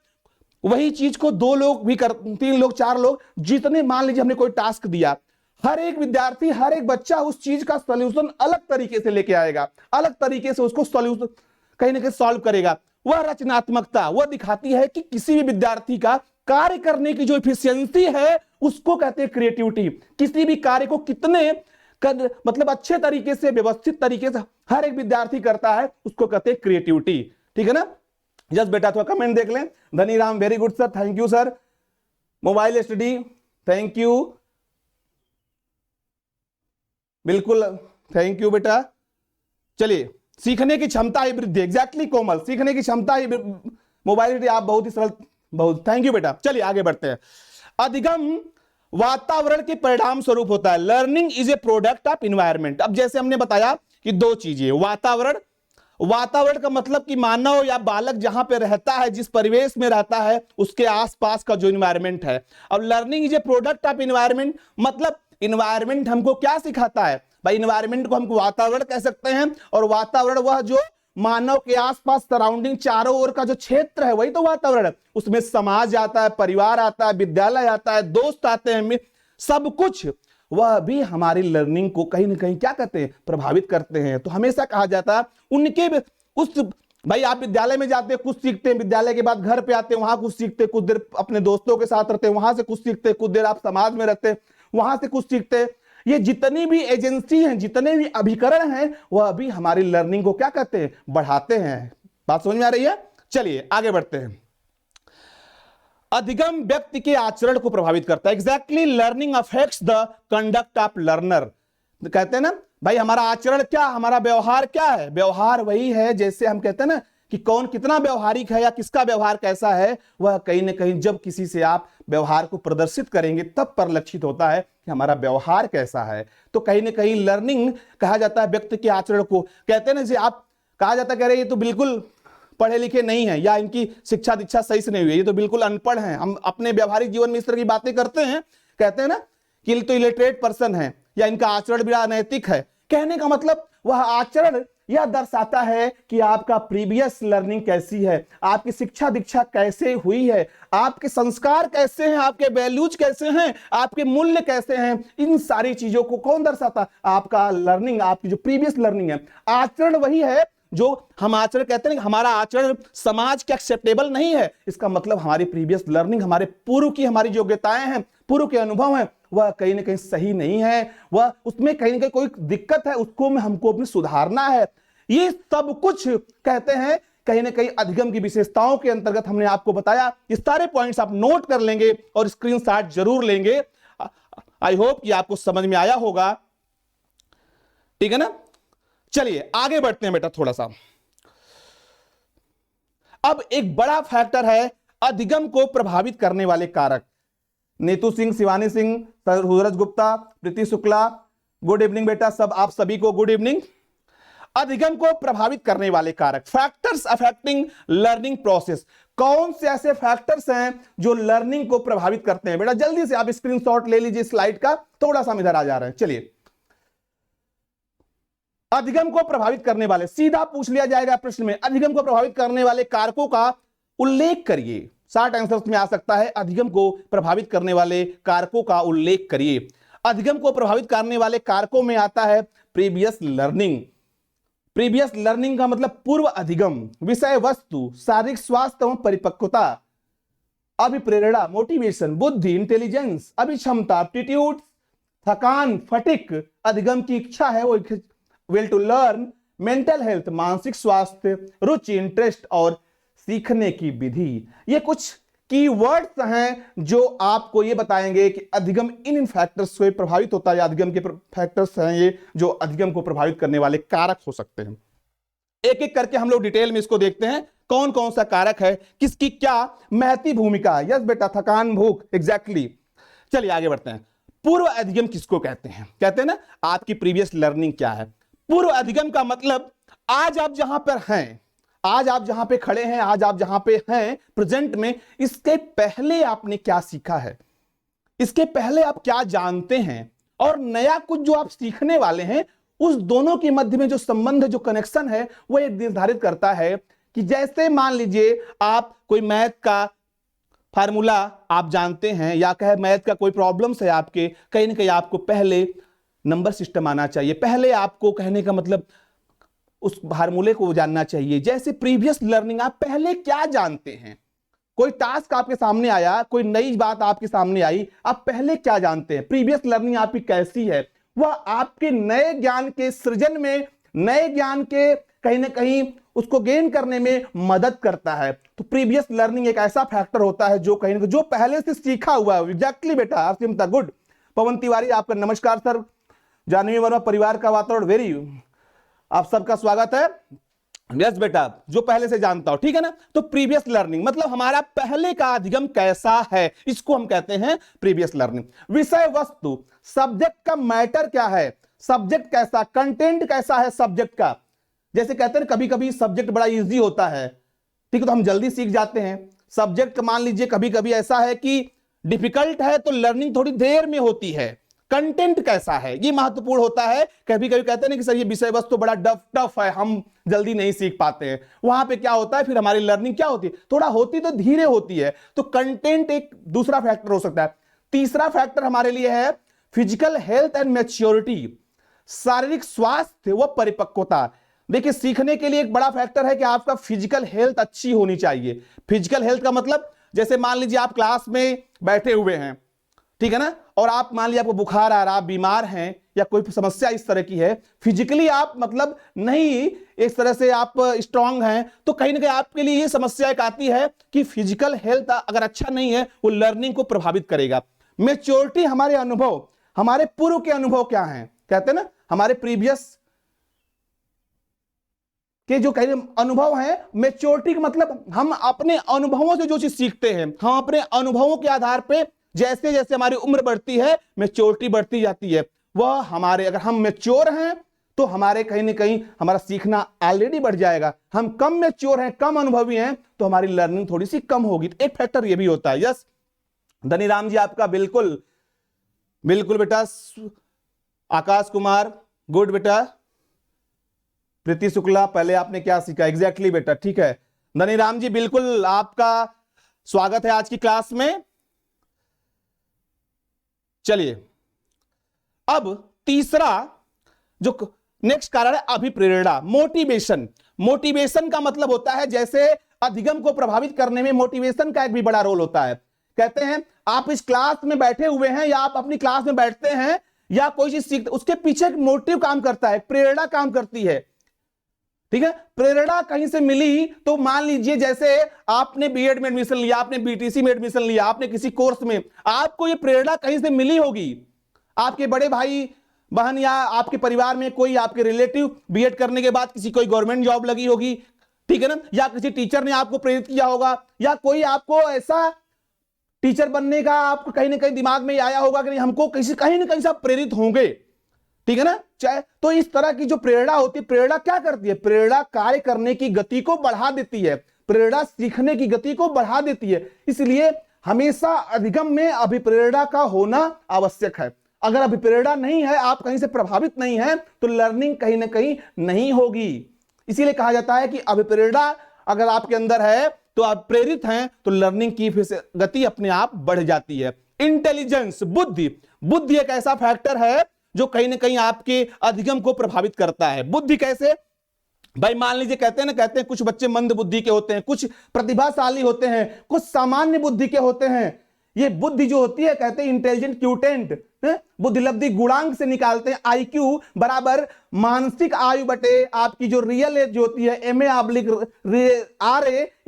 वही चीज को 2 लोग भी कर, 3 लोग 4 लोग, जितने मान लीजिए हमने कोई टास्क दिया, हर एक विद्यार्थी, हर एक बच्चा उस चीज का सॉल्यूशन अलग तरीके से लेके आएगा, अलग तरीके से उसको सॉल्यूशन कहीं ना कहीं सॉल्व करेगा। वह रचनात्मकता वह दिखाती है कि किसी भी विद्यार्थी का कार्य करने की जो एफिशिएंसी है उसको कहते हैं क्रिएटिविटी। किसी भी कार्य को कितने मतलब अच्छे तरीके से, व्यवस्थित तरीके से हर एक विद्यार्थी करता है, उसको कहते हैं क्रिएटिविटी। ठीक है ना। जस्ट बेटा थोड़ा कमेंट देख लें। Dhaniram very good sir, thank you sir. Mobile study thank you, बिल्कुल थैंक यू बेटा। चलिए, सीखने की क्षमता ही वृद्धि। एग्जैक्टली कोमल, सीखने की क्षमता ही। मोबाइल स्टडी आप बहुत ही सरल बहुत थैंक यू बेटा। चलिए आगे बढ़ते हैं। अधिगम वातावरण के परिणाम स्वरूप होता है। Learning is a product of environment. अब जैसे हमने बताया कि दो चीजें, वातावरण, वातावरण का मतलब कि मानव या बालक जहां पे रहता है, जिस परिवेश में रहता है, उसके आसपास का जो इन्वायरमेंट है। अब learning is a product of environment, मतलब इन्वायरमेंट हमको क्या सिखाता है भाई? इन्वायरमेंट को हमको वातावरण कह सकते हैं, और वातावरण वह जो मानव के आसपास सराउंडिंग चारों ओर का जो क्षेत्र है वही तो वातावरण है। उसमें समाज आता है, परिवार आता है, विद्यालय आता है, दोस्त आते हैं, सब कुछ वह भी हमारी लर्निंग को कहीं ना कहीं क्या कहते हैं, प्रभावित करते हैं। तो हमेशा कहा जाता है उनके उस, भाई आप विद्यालय में जाते हैं कुछ सीखते हैं, विद्यालय के बाद घर पे आते हैं वहां कुछ सीखते हैं, कुछ देर अपने दोस्तों के साथ रहते हैं वहां से कुछ सीखते हैं, कुछ देर आप समाज में रहते हैं वहां से कुछ सीखते हैं। ये जितनी भी एजेंसी हैं, जितने भी अभिकरण हैं, वह भी हमारी लर्निंग को क्या कहते हैं, बढ़ाते हैं। बात समझ में आ रही है? चलिए आगे बढ़ते हैं। अधिगम व्यक्ति के आचरण को प्रभावित करता है। Exactly, learning affects the conduct of learner. कहते हैं ना भाई हमारा आचरण क्या, हमारा व्यवहार क्या है? व्यवहार वही है, जैसे हम कहते हैं ना कि कौन कितना व्यवहारिक है या किसका व्यवहार कैसा है, वह कहीं ना कहीं जब किसी से आप व्यवहार को प्रदर्शित करेंगे तब परिलक्षित होता है कि हमारा व्यवहार कैसा है। तो कहीं ना कहीं लर्निंग कहा जाता है व्यक्ति के आचरण को। कहते हैं ना जी, आप कहा जाता कह रहे ये तो बिल्कुल पढ़े लिखे नहीं है, या इनकी शिक्षा दीक्षा सही से नहीं हुई है, ये तो बिल्कुल अनपढ़ हैं। हम अपने व्यवहारिक जीवन में इस तरह की बातें करते हैं, कहते हैं ना कि ये तो इलिटरेट पर्सन है, या इनका आचरण भी अनैतिक है। कहने का मतलब वह आचरण यह दर्शाता है कि आपका प्रीवियस लर्निंग कैसी है, आपकी शिक्षा दीक्षा कैसे हुई है, आपके संस्कार कैसे हैं, आपके वैल्यूज कैसे हैं, आपके मूल्य कैसे हैं। इन सारी चीजों को कौन दर्शाता? आपका लर्निंग, आपकी जो प्रीवियस लर्निंग है। आचरण वही है जो हम आचरण कहते हैं, हमारा आचरण समाज के एक्सेप्टेबल नहीं है, इसका मतलब हमारी प्रीवियस लर्निंग, हमारे पूर्व की हमारी योग्यताएं हैं, पूर्व के अनुभव हैं, वह कहीं ना कहीं सही नहीं है, वह उसमें कहीं ना कहीं कोई दिक्कत है, उसको हमको अपने सुधारना है। ये सब कुछ कहते हैं कहीं ना कहीं अधिगम की विशेषताओं के अंतर्गत हमने आपको बताया। ये सारे पॉइंट्स आप नोट कर लेंगे और स्क्रीनशॉट जरूर लेंगे। आई होप कि आपको समझ में आया होगा, ठीक है ना? चलिए आगे बढ़ते हैं बेटा थोड़ा सा। अब एक बड़ा फैक्टर है अधिगम को प्रभावित करने वाले कारक। नीतू सिंह, शिवानी सिंह, सूरज गुप्ता, प्रीति शुक्ला, गुड इवनिंग बेटा, सब आप सभी को गुड इवनिंग। अधिगम को प्रभावित करने वाले कारक, फैक्टर्स अफेक्टिंग लर्निंग प्रोसेस। कौन से ऐसे फैक्टर्स हैं जो लर्निंग को प्रभावित करते हैं? बेटा जल्दी से आप स्क्रीनशॉट ले लीजिए स्लाइड का, थोड़ा सा हम इधर आ जा रहे हैं। चलिए, अधिगम को प्रभावित करने वाले, सीधा पूछ लिया जाएगा प्रश्न में, अधिगम को प्रभावित करने वाले कारकों का उल्लेख करिए। शॉर्ट आंसर्स में आ सकता है अधिगम को प्रभावित करने वाले कारकों का उल्लेख करिए। अधिगम को प्रभावित करने वाले कारकों में आता है प्रीवियस लर्निंग। प्रीवियस लर्निंग का मतलब पूर्व अधिगम, विषय वस्तु, शारीरिक स्वास्थ्य एवं परिपक्वता, अभिप्रेरणा, मोटिवेशन, बुद्धि, इंटेलिजेंस, अभिक्षमता, एप्टीट्यूड, थकान, फटिक, अधिगम की इच्छा है वो will to learn, mental health, मानसिक स्वास्थ्य, रुचि, इंटरेस्ट और सीखने की विधि। ये कुछ कीवर्ड्स हैं जो आपको ये बताएंगे कि अधिगम इन फैक्टर्स से प्रभावित होता है। अधिगम के फैक्टर्स हैं ये जो अधिगम को प्रभावित करने वाले कारक हो सकते हैं। एक एक करके हम लोग डिटेल में इसको देखते हैं, कौन कौन सा कारक है, किसकी क्या महती भूमिका है। यस बेटा, थकान, भूख, एग्जैक्टली। चलिए आगे बढ़ते हैं। पूर्व अधिगम किसको कहते हैं? कहते हैं ना आपकी प्रीवियस लर्निंग क्या है। पूर्व अधिगम का मतलब आज आप जहां पर हैं, आज आप जहां पे खड़े हैं, आज आप जहां पे हैं प्रेजेंट में, इसके पहले आपने क्या सीखा है, इसके पहले आप क्या जानते हैं, और नया कुछ जो आप सीखने वाले हैं, उस दोनों के मध्य में जो संबंध, जो कनेक्शन है, वो ये निर्धारित करता है कि जैसे मान लीजिए आप कोई मैथ का फार्मूला आप जानते हैं, या कहे मैथ का कोई प्रॉब्लम्स है आपके, कहीं ना कहीं आपको पहले नंबर सिस्टम आना चाहिए, पहले आपको कहने का मतलब उस फार्मूले को जानना चाहिए। जैसे प्रीवियस लर्निंग, आप पहले क्या जानते हैं, कोई टास्क आपके सामने आया, कोई नई बात आपके सामने आई, आप पहले क्या जानते हैं, प्रीवियस लर्निंग आपकी कैसी है, वह आपके नए ज्ञान के सृजन में, नए ज्ञान के कहीं ना कहीं उसको गेन करने में मदद करता है। तो प्रीवियस लर्निंग एक ऐसा फैक्टर होता है जो कहीं ना कहीं जो पहले से सीखा हुआ है। एग्जैक्टली बेटा, आसिमता गुड। पवन तिवारी आपका नमस्कार सर। जानवी वर्मा, परिवार का वातावरण, वेरी, आप सबका स्वागत है। यस बेटा, जो पहले से जानता हो, ठीक है ना। तो प्रीवियस लर्निंग मतलब हमारा पहले का अधिगम कैसा है, इसको हम कहते हैं प्रीवियस लर्निंग। विषय वस्तु, सब्जेक्ट का मैटर क्या है, सब्जेक्ट कैसा, कंटेंट कैसा है सब्जेक्ट का। जैसे कहते हैं कभी कभी सब्जेक्ट बड़ा इजी होता है, ठीक है, तो हम जल्दी सीख जाते हैं। सब्जेक्ट मान लीजिए कभी कभी ऐसा है कि डिफिकल्ट है तो लर्निंग थोड़ी देर में होती है। कंटेंट कैसा है ये महत्वपूर्ण होता है। कभी कभी कहते हैं ना कि सर ये विषय वस्तु तो बड़ा टफ है, हम जल्दी नहीं सीख पाते हैं। वहां पे क्या होता है, फिर हमारी लर्निंग क्या होती है, थोड़ा होती तो धीरे होती है। तो कंटेंट एक दूसरा फैक्टर हो सकता है। तीसरा फैक्टर हमारे लिए है फिजिकल हेल्थ एंड मैच्योरिटी, शारीरिक स्वास्थ्य व परिपक्वता। देखिए सीखने के लिए एक बड़ा फैक्टर है कि आपका फिजिकल हेल्थ अच्छी होनी चाहिए। फिजिकल हेल्थ का मतलब जैसे मान लीजिए आप क्लास में बैठे हुए हैं, ठीक है ना, और आप मान लीजिए आपको बुखार आ रहा, आप बीमार हैं या कोई समस्या इस तरह की है, फिजिकली आप मतलब नहीं इस तरह से आप स्ट्रांग हैं, तो कहीं ना कहीं आपके लिए ये समस्या एक आती है कि फिजिकल हेल्थ अगर अच्छा नहीं है वो लर्निंग को प्रभावित करेगा। मैच्योरिटी, हमारे अनुभव, हमारे पूर्व के अनुभव क्या हैं, कहते हैं ना हमारे प्रीवियस के जो कहीं अनुभव है। मैच्योरिटी का मतलब हम अपने अनुभवों से जो चीज सीखते हैं, हम अपने अनुभवों के आधार पे जैसे जैसे हमारी उम्र बढ़ती है मैच्योरिटी बढ़ती जाती है। वह हमारे, अगर हम मैच्योर हैं तो हमारे कहीं ना कहीं हमारा सीखना ऑलरेडी बढ़ जाएगा। हम कम मैच्योर हैं, कम अनुभवी हैं, तो हमारी लर्निंग थोड़ी सी कम होगी। तो एक फैक्टर ये भी होता है। यस धनीराम जी आपका बिल्कुल बिल्कुल बेटा। आकाश कुमार गुड बेटा। प्रीति शुक्ला पहले आपने क्या सीखा, एग्जैक्टली बेटा, ठीक है। धनीराम जी बिल्कुल आपका स्वागत है आज की क्लास में। चलिए अब तीसरा जो नेक्स्ट कारण है अभिप्रेरणा, मोटिवेशन। मोटिवेशन का मतलब होता है जैसे अधिगम को प्रभावित करने में मोटिवेशन का एक भी बड़ा रोल होता है। कहते हैं आप इस क्लास में बैठे हुए हैं या आप अपनी क्लास में बैठते हैं या कोई चीज सीखते, उसके पीछे एक मोटिव काम करता है, प्रेरणा काम करती है, ठीक है। प्रेरणा कहीं से मिली तो मान लीजिए जैसे आपने बीएड में एडमिशन लिया, आपने बीटीसी में एडमिशन लिया, आपने किसी कोर्स में, आपको ये प्रेरणा कहीं से मिली होगी। आपके बड़े भाई बहन या आपके परिवार में कोई आपके रिलेटिव बीएड करने के बाद किसी कोई गवर्नमेंट जॉब लगी होगी, ठीक है ना, या किसी टीचर ने आपको प्रेरित किया होगा, या कोई आपको ऐसा टीचर बनने का आपको कहीं ना कहीं दिमाग में आया होगा कि नहीं हमको कहीं ना कहीं से प्रेरित होंगे, ठीक है ना। चाहे तो इस तरह की जो प्रेरणा होती है, प्रेरणा क्या करती है, प्रेरणा कार्य करने की गति को बढ़ा देती है, प्रेरणा सीखने की गति को बढ़ा देती है। इसलिए हमेशा अधिगम में अभिप्रेरणा का होना आवश्यक है। अगर अभिप्रेरणा नहीं है, आप कहीं से प्रभावित नहीं है, तो लर्निंग कहीं ना कहीं नहीं होगी। इसीलिए कहा जाता है कि अभिप्रेरणा अगर आपके अंदर है तो आप प्रेरित हैं तो लर्निंग की फिर से गति अपने आप बढ़ जाती है। इंटेलिजेंस, बुद्धि, बुद्धि एक ऐसा फैक्टर है जो कहीं ना कहीं आपके अधिगम को प्रभावित करता है। बुद्धि कैसे भाई, मान लीजिए कहते हैं कुछ बच्चे मंद बुद्धि के होते हैं, कुछ प्रतिभाशाली होते हैं, कुछ सामान्य बुद्धि के होते हैं। ये बुद्धि जो होती है कहते हैं इंटेलिजेंट क्यूटेंट, बुद्धिलब्धि गुणांक से निकालते हैं। आईक्यू बराबर मानसिक आयु बटे आपकी जो रियल एज जो होती है MA/RA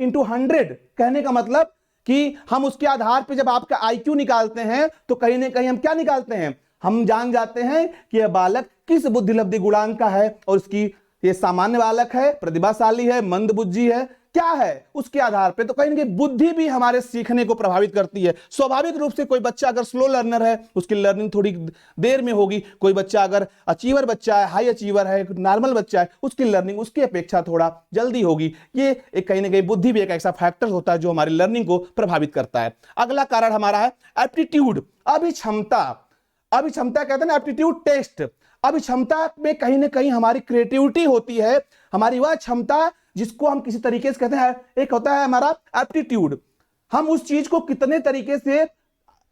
× 100। कहने का मतलब कि हम उसके आधार पर जब आपका आईक्यू निकालते हैं तो कहीं ना कहीं हम क्या निकालते हैं, हम जान जाते हैं कि यह बालक किस बुद्धिलब्धि गुणांक का है, और उसकी ये सामान्य बालक है, प्रतिभाशाली है, मंद बुद्धि है, क्या है, उसके आधार पे। तो कहीं ना कहीं बुद्धि भी हमारे सीखने को प्रभावित करती है। स्वाभाविक रूप से कोई बच्चा अगर स्लो लर्नर है उसकी लर्निंग थोड़ी देर में होगी, कोई बच्चा अगर अचीवर बच्चा है, हाई अचीवर है, नॉर्मल बच्चा है, उसकी लर्निंग उसकी अपेक्षा थोड़ा जल्दी होगी। ये एक कहीं ना कहीं बुद्धि भी एक ऐसा फैक्टर होता है जो हमारी लर्निंग को प्रभावित करता है। अगला कारण हमारा है एप्टीट्यूड, अभिक्षमता। अभिक्षमता कहते हैं ना एप्टीट्यूड टेस्ट। अभिक्षमता में कहीं ना कहीं हमारी क्रिएटिविटी होती है, हमारी वह क्षमता जिसको हम किसी तरीके से कहते हैं, एक होता है हमारा एप्टीट्यूड, हम उस चीज को कितने तरीके से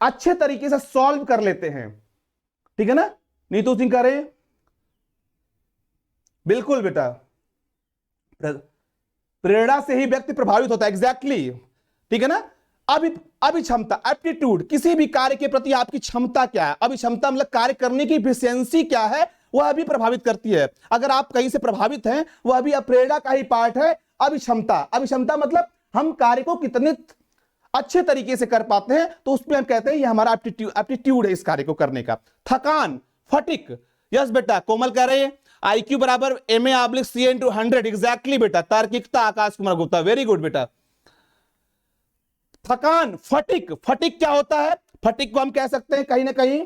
अच्छे तरीके से सॉल्व कर लेते हैं, ठीक है ना। नीतू सिंह करें बिल्कुल बेटा, प्रेरणा से ही व्यक्ति प्रभावित होता है, एग्जैक्टली, ठीक है ना। अभिक्षमता, एप्टीट्यूड, किसी भी कार्य के प्रति आपकी क्षमता क्या है, अभिक्षमता मतलब कार्य करने की एफिशिएंसी क्या है, वह भी प्रभावित करती है। अगर आप कहीं से प्रभावित हैं, वह भी प्रेरणा का ही पार्ट है। अभिक्षमता, अभिक्षमता मतलब हम कार्य को कितने अच्छे तरीके से कर पाते हैं, तो उसमें हम कहते हैं ये हमारा एप्टीट्यूड है इस कार्य को करने का। थकान, फटिक, यस बेटा, कोमल कह रहे हैं IQ बराबर MA/CA × 100। एग्जैक्टली बेटा, तार्किकता आकाश कुमार गुप्ता, वेरी गुड बेटा। थकान, फटिक, फटिक क्या होता है? फटिक को हम कह सकते हैं कहीं ना कहीं,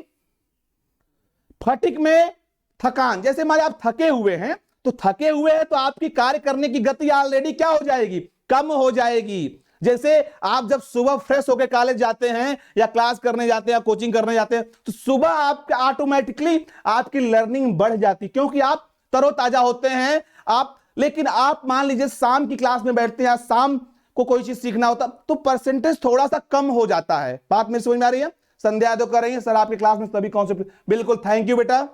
फटिक में थकान, जैसे मान आप थके हुए हैं, तो थके हुए हैं तो आपकी कार्य करने की गति ऑलरेडी क्या हो जाएगी? कम हो जाएगी। जैसे आप जब सुबह फ्रेश होकर कॉलेज जाते हैं या क्लास करने जाते हैं या कोचिंग करने जाते हैं, तो सुबह आपके ऑटोमेटिकली आपकी लर्निंग बढ़ जाती, क्योंकि आप तरोताजा होते हैं आप। लेकिन आप मान लीजिए शाम की क्लास में बैठते हैं या शाम को कोई चीज सीखना होता, तो परसेंटेज थोड़ा सा कम हो जाता है। बात मेरी समझ में आ रही है? संध्या यादव कर रही है सर आपकी क्लास में सभी कॉन्सेप्ट, बिल्कुल, थैंक यू बेटा।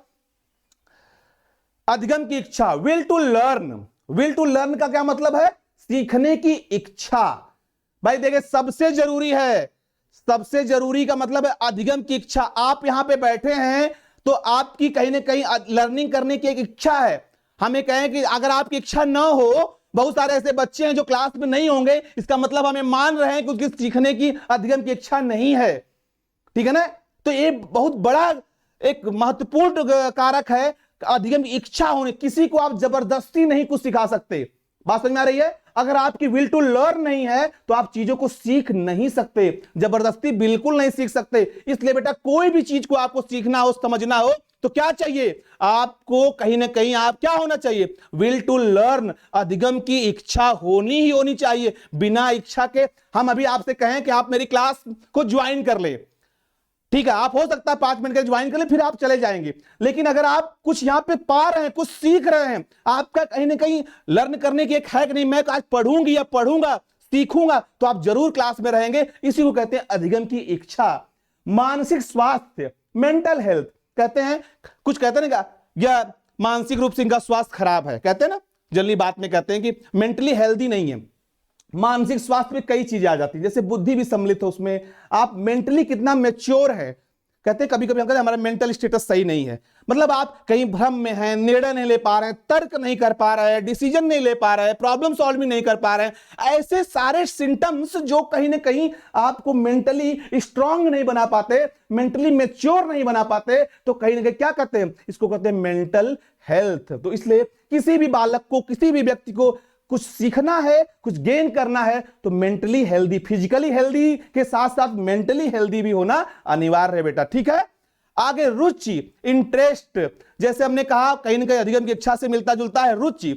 अधिगम की इच्छा, will to learn. Will to learn का क्या मतलब है? सीखने की इच्छा। भाई देखिए, सबसे जरूरी है, सबसे जरूरी का मतलब है अधिगम की इच्छा। आप यहां पे बैठे हैं तो आपकी कहीं ना कहीं लर्निंग करने की एक इच्छा है। हमें कहें कि अगर आपकी इच्छा ना हो, बहुत सारे ऐसे बच्चे हैं जो क्लास में नहीं होंगे, इसका मतलब हमें मान रहे हैं कि उसकी सीखने की अधिगम की इच्छा नहीं है। ठीक है ना? तो ये बहुत बड़ा एक महत्वपूर्ण कारक है, अधिगम की इच्छा होने। किसी को आप जबरदस्ती नहीं कुछ सिखा सकते। बात समझ में आ रही है? अगर आपकी विल टू लर्न नहीं है तो आप चीजों को सीख नहीं सकते, जबरदस्ती बिल्कुल नहीं सीख सकते। इसलिए बेटा, कोई भी चीज को आपको सीखना हो, समझना हो, तो क्या चाहिए आपको? कहीं ना कहीं आप क्या होना चाहिए? विल टू लर्न, अधिगम की इच्छा होनी ही होनी चाहिए। बिना इच्छा के हम अभी आपसे कहें कि आप मेरी क्लास को ज्वाइन कर ले, ठीक है, आप हो सकता है 5 मिनट के ज्वाइन कर ले, फिर आप चले जाएंगे। लेकिन अगर आप कुछ यहां पे पा रहे हैं, कुछ सीख रहे हैं, आपका कहीं ना कहीं लर्न करने की एक है कि नहीं, मैं आज पढ़ूंगी या पढ़ूंगा, सीखूंगा, तो आप जरूर क्लास में रहेंगे। इसी को कहते हैं अधिगम की इच्छा। मानसिक स्वास्थ्य, मेंटल हेल्थ कहते हैं, कुछ कहते हैं ना, या मानसिक रूप से इनका स्वास्थ्य खराब है, कहते हैं ना, जल्दी बात में कहते हैं कि मेंटली हेल्दी नहीं है। मानसिक स्वास्थ्य में कई चीजें आ जाती है, जैसे बुद्धि भी सम्मिलित है उसमें, आप मेंटली कितना मैच्योर है। कहते हैं कभी कभी हम कहते हैं हमारा मेंटल स्टेटस सही नहीं है, मतलब आप कहीं भ्रम में हैं, निर्णय नहीं ले पा रहे हैं, तर्क नहीं कर पा रहे हैं, डिसीजन नहीं ले पा रहे हैं, प्रॉब्लम सॉल्विंग नहीं कर पा रहे हैं। ऐसे सारे सिम्टम्स जो कहीं ना कहीं आपको मेंटली स्ट्रांग नहीं बना पाते, मेंटली मैच्योर नहीं बना पाते, तो कहीं ना कहीं क्या कहते हैं? इसको कहते हैं मेंटल हेल्थ। तो इसलिए किसी भी बालक को, किसी भी व्यक्ति को कुछ सीखना है, कुछ गेन करना है, तो मेंटली हेल्दी, फिजिकली हेल्दी के साथ साथ मेंटली हेल्दी भी होना अनिवार्य है बेटा। ठीक है? आगे रुचि, इंटरेस्ट, जैसे हमने कहा कहीं ना कहीं अधिगम की इच्छा से मिलता जुलता है रुचि।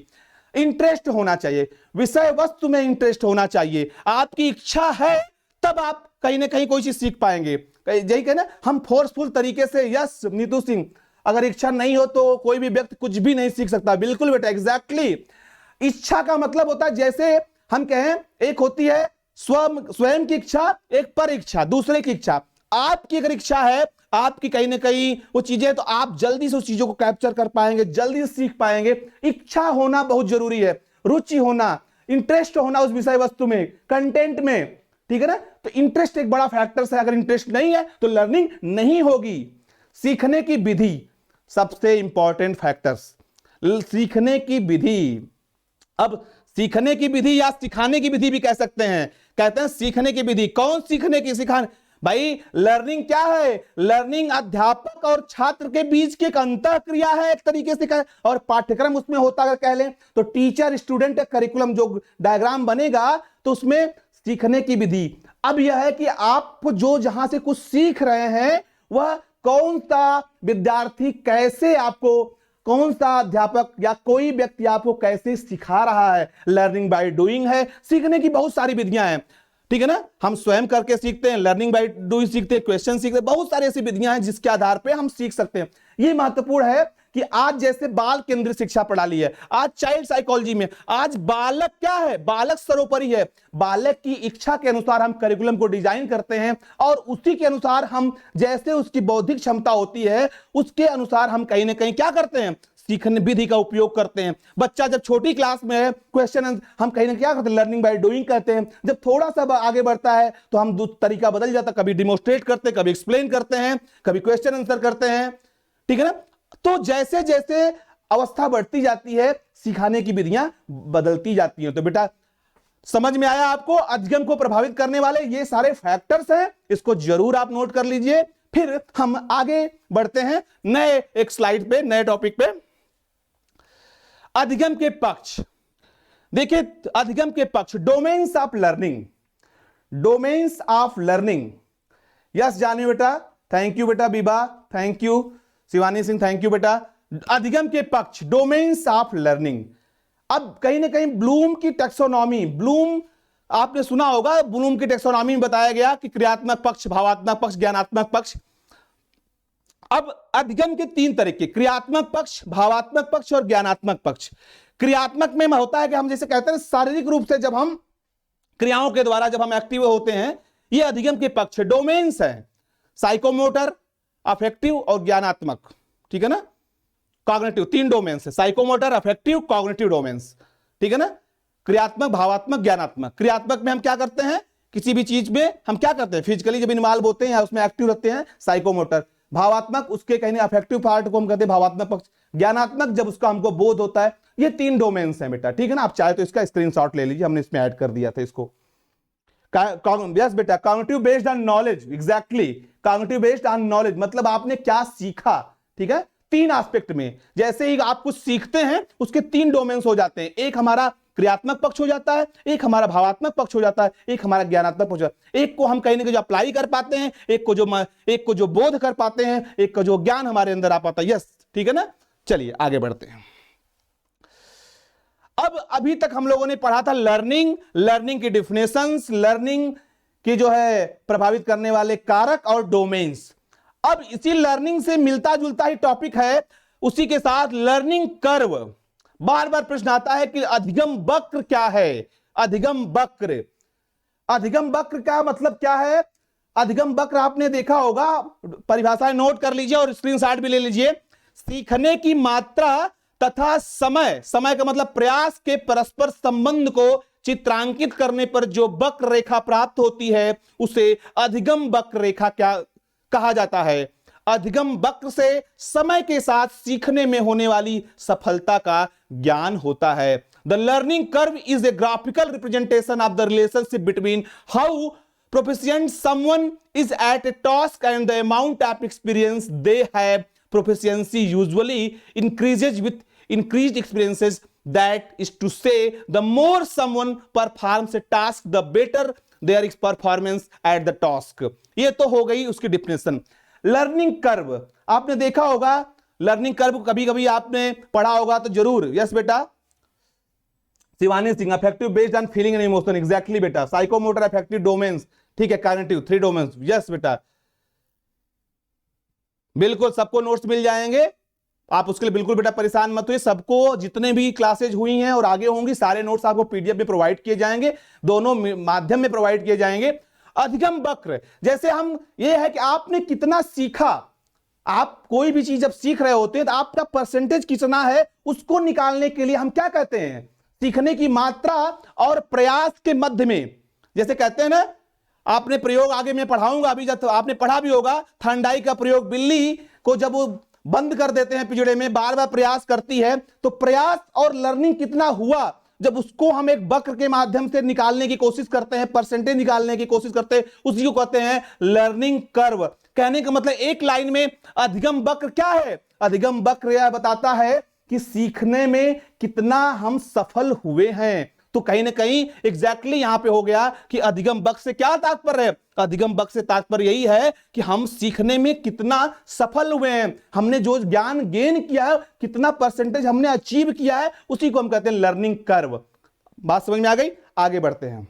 इंटरेस्ट होना चाहिए, विषय वस्तु में इंटरेस्ट होना चाहिए। आपकी इच्छा है तब आप कहीं ना कहीं कोई चीज सीख पाएंगे। यही कहना, हम फोर्सफुल तरीके से, यस नीतू सिंह, अगर इच्छा नहीं हो तो कोई भी व्यक्ति कुछ भी नहीं सीख सकता। बिल्कुल बेटा, एग्जैक्टली। इच्छा का मतलब होता है, जैसे हम कहें, एक होती है स्वयं की इच्छा, एक पर इच्छा, दूसरे की इच्छा। आपकी अगर इच्छा है, आपकी कहीं ना कहीं वो चीजें, तो आप जल्दी से उस चीजों को कैप्चर कर पाएंगे, जल्दी से सीख पाएंगे। इच्छा होना बहुत जरूरी है, रुचि होना, इंटरेस्ट होना उस विषय वस्तु में, कंटेंट में। ठीक है ना? तो इंटरेस्ट एक बड़ा फैक्टर है। अगर इंटरेस्ट नहीं है तो लर्निंग नहीं होगी। सीखने की विधि, सबसे इंपॉर्टेंट फैक्टर्स, सीखने की विधि। अब सीखने की विधि या सिखाने की विधि भी कह सकते हैं। कहते हैं सीखने की विधि, कौन सीखने की, सिखाने। भाई लर्निंग क्या है? लर्निंग अध्यापक और छात्र के बीच की एक अंतःक्रिया है, एक तरीके से कहें, और पाठ्यक्रम उसमें होता अगर कह लें तो टीचर स्टूडेंट करिकुलम जो डायग्राम बनेगा, तो उसमें सीखने की विधि। अब यह है कि आप जो जहां से कुछ सीख रहे हैं, वह कौन सा विद्यार्थी कैसे आपको, कौन सा अध्यापक या कोई व्यक्ति आपको कैसे सिखा रहा है। लर्निंग बाय डूइंग है। सीखने की बहुत सारी विधियां हैं, ठीक है ना? हम स्वयं करके सीखते हैं, लर्निंग बाय डूइंग सीखते हैं, क्वेश्चन सीखते हैं, बहुत सारी ऐसी विधियां हैं जिसके आधार पे हम सीख सकते हैं। ये महत्वपूर्ण है कि आज जैसे बाल केंद्रित शिक्षा प्रणाली है, आज चाइल्ड साइकोलॉजी में, आज बालक क्या है? बालक सर्वोपरि है। बालक की इच्छा के अनुसार हम करिकुलम को डिजाइन करते हैं और उसी के अनुसार हम, जैसे उसकी बौद्धिक क्षमता होती है, उसके अनुसार हम कहीं ना कहीं क्या करते हैं? सीखने विधि का उपयोग करते हैं। बच्चा जब छोटी क्लास में है, क्वेश्चन हम कहीं ना क्या करते हैं? लर्निंग बाय डूइंग कहते हैं। जब थोड़ा सा आगे बढ़ता है तो हम तरीका बदल जाता है, कभी डिमोस्ट्रेट करते हैं, कभी एक्सप्लेन करते हैं, कभी क्वेश्चन आंसर करते हैं। ठीक है ना? तो जैसे जैसे अवस्था बढ़ती जाती है, सिखाने की विधियां बदलती जाती हैं। तो बेटा समझ में आया आपको? अधिगम को प्रभावित करने वाले ये सारे फैक्टर्स हैं, इसको जरूर आप नोट कर लीजिए। फिर हम आगे बढ़ते हैं नए एक स्लाइड पे, नए टॉपिक पे। अधिगम के पक्ष, देखिए अधिगम के पक्ष, domains of learning, domains of learning. Yes Jaani बेटा, थैंक यू बेटा, Biba thank you, Shivani Singh thank you बेटा। अधिगम के पक्ष, डोमेन्स ऑफ लर्निंग। अब कहीं ना कहीं ब्लूम की टैक्सोनॉमी, ब्लूम आपने सुना होगा, ब्लूम की टैक्सोनॉमी में बताया गया कि क्रियात्मक पक्ष, भावात्मक पक्ष, ज्ञानात्मक पक्ष। अब अधिगम के तीन तरीके, क्रियात्मक पक्ष, भावात्मक पक्ष और ज्ञानात्मक पक्ष। क्रियात्मक में होता है कि हम जैसे कहते हैं शारीरिक रूप से जब हम क्रियाओं के द्वारा जब हम एक्टिव होते हैं, ये अधिगम के पक्ष डोमेन्स है, साइकोमोटर, अफेक्टिव और ज्ञानात्मक, ठीक है ना, कॉग्निटिव, तीन डोमेन्स है, साइकोमोटर, अफेक्टिव, कॉग्निटिव डोमेन्स, ठीक है ना, क्रियात्मक, भावात्मक, ज्ञानात्मक। क्रियात्मक में हम क्या करते हैं, किसी भी चीज में हम क्या करते हैं, फिजिकली जब इन्वॉल्व होते हैं या उसमें एक्टिव रहते हैं, साइकोमोटर। भावात्मक, उसके कहने अफेक्टिव पार्ट को हम कहते हैं भावात्मक पक्ष। ज्ञानात्मक, जब उसका हमको बोध होता है। ये तीन डोमेन्स हैं बेटा, ठीक है ना। आप चाहे तो इसका स्क्रीनशॉट ले लीजिए, हमने इसमें ऐड कर दिया था इसको। यस बेटा, cognitive based on knowledge, exactly, cognitive based on knowledge मतलब आपने क्या सीखा, ठीक है, तीन एस्पेक्ट में। जैसे ही आप कुछ सीखते हैं उसके तीन डोमेन्स हो जाते हैं, एक हमारा क्रियात्मक पक्ष हो जाता है, एक हमारा भावात्मक पक्ष हो जाता है, एक हमारा ज्ञानात्मक पक्ष हो जाता है। एक को हम कहीं ना कहीं अप्लाई कर पाते हैं, एक को जो बोध कर पाते हैं, एक का जो ज्ञान हमारे अंदर आ पाता है। यस, ठीक है ना। चलिए आगे बढ़ते हैं। अब अभी तक हम लोगों ने पढ़ा था लर्निंग, लर्निंग की डिफिनेशंस, लर्निंग की जो है प्रभावित करने वाले कारक और डोमेन्स। अब इसी लर्निंग से मिलता जुलता ही टॉपिक है, उसी के साथ लर्निंग कर्व। बार बार प्रश्न आता है कि अधिगम वक्र क्या है, अधिगम वक्र, अधिगम वक्र का मतलब क्या है। अधिगम वक्र आपने देखा होगा, परिभाषाएं नोट कर लीजिए और स्क्रीनशॉट भी ले लीजिए। सीखने की मात्रा तथा समय, समय का मतलब प्रयास के परस्पर संबंध को चित्रांकित करने पर जो वक्र रेखा प्राप्त होती है उसे अधिगम वक्र रेखा क्या कहा जाता है। अधिगम वक्र से समय के साथ सीखने में होने वाली सफलता का ज्ञान होता है। The learning curve is a graphical representation of the relationship between how proficient someone is at a task and the amount of experience they have. Proficiency usually increases with increased experiences. That is to say, the more someone performs a task, the better their performance at the task. ये तो हो गई उसकी definition. Learning curve आपने देखा होगा, learning curve कभी कभी आपने पढ़ा होगा तो जरूर। यस बेटा, Shivani Singh, affective based on feeling and emotion, exactly बेटा, साइकोमोटर, अफेक्टिव डोमेन्स, ठीक है, कॉग्निटिव, थ्री डोमेन्स। यस बेटा, बिल्कुल सबको नोट्स मिल जाएंगे, आप उसके लिए बिल्कुल बेटा परेशान मत हुए। सबको जितने भी क्लासेज हुई हैं और आगे होंगी सारे नोट्स आपको पीडीएफ में प्रोवाइड किए जाएंगे, दोनों माध्यम में प्रोवाइड किए जाएंगे। अधिगम वक्र, जैसे हम ये है कि आपने कितना सीखा, आप कोई भी चीज जब सीख रहे होते हैं तो आपका परसेंटेज कितना है उसको निकालने के लिए हम क्या कहते हैं, सीखने की मात्रा और प्रयास के मध्य में। जैसे कहते हैं ना, आपने प्रयोग आगे मैं पढ़ाऊंगा, अभी जब आपने पढ़ा भी होगा, थर्नडाइक का प्रयोग, बिल्ली को जब वो बंद कर देते हैं पिंजड़े में, बार बार प्रयास करती है, तो प्रयास और लर्निंग कितना हुआ जब उसको हम एक वक्र के माध्यम से निकालने की कोशिश करते हैं, परसेंटेज निकालने की कोशिश करते हैं, उसी को कहते हैं लर्निंग कर्व। कहने का मतलब एक लाइन में अधिगम वक्र क्या है, अधिगम वक्र यह बताता है कि सीखने में कितना हम सफल हुए हैं। तो कहीं ना कहीं एग्जैक्टली यहां पे हो गया कि अधिगम वक्र से क्या तात्पर्य है, अधिगम वक्र से तात्पर्य यही है कि हम सीखने में कितना सफल हुए हैं, हमने जो ज्ञान गेन किया है, कितना परसेंटेज हमने अचीव किया है, उसी को हम कहते हैं लर्निंग कर्व। बात समझ में आ गई, आगे बढ़ते हैं।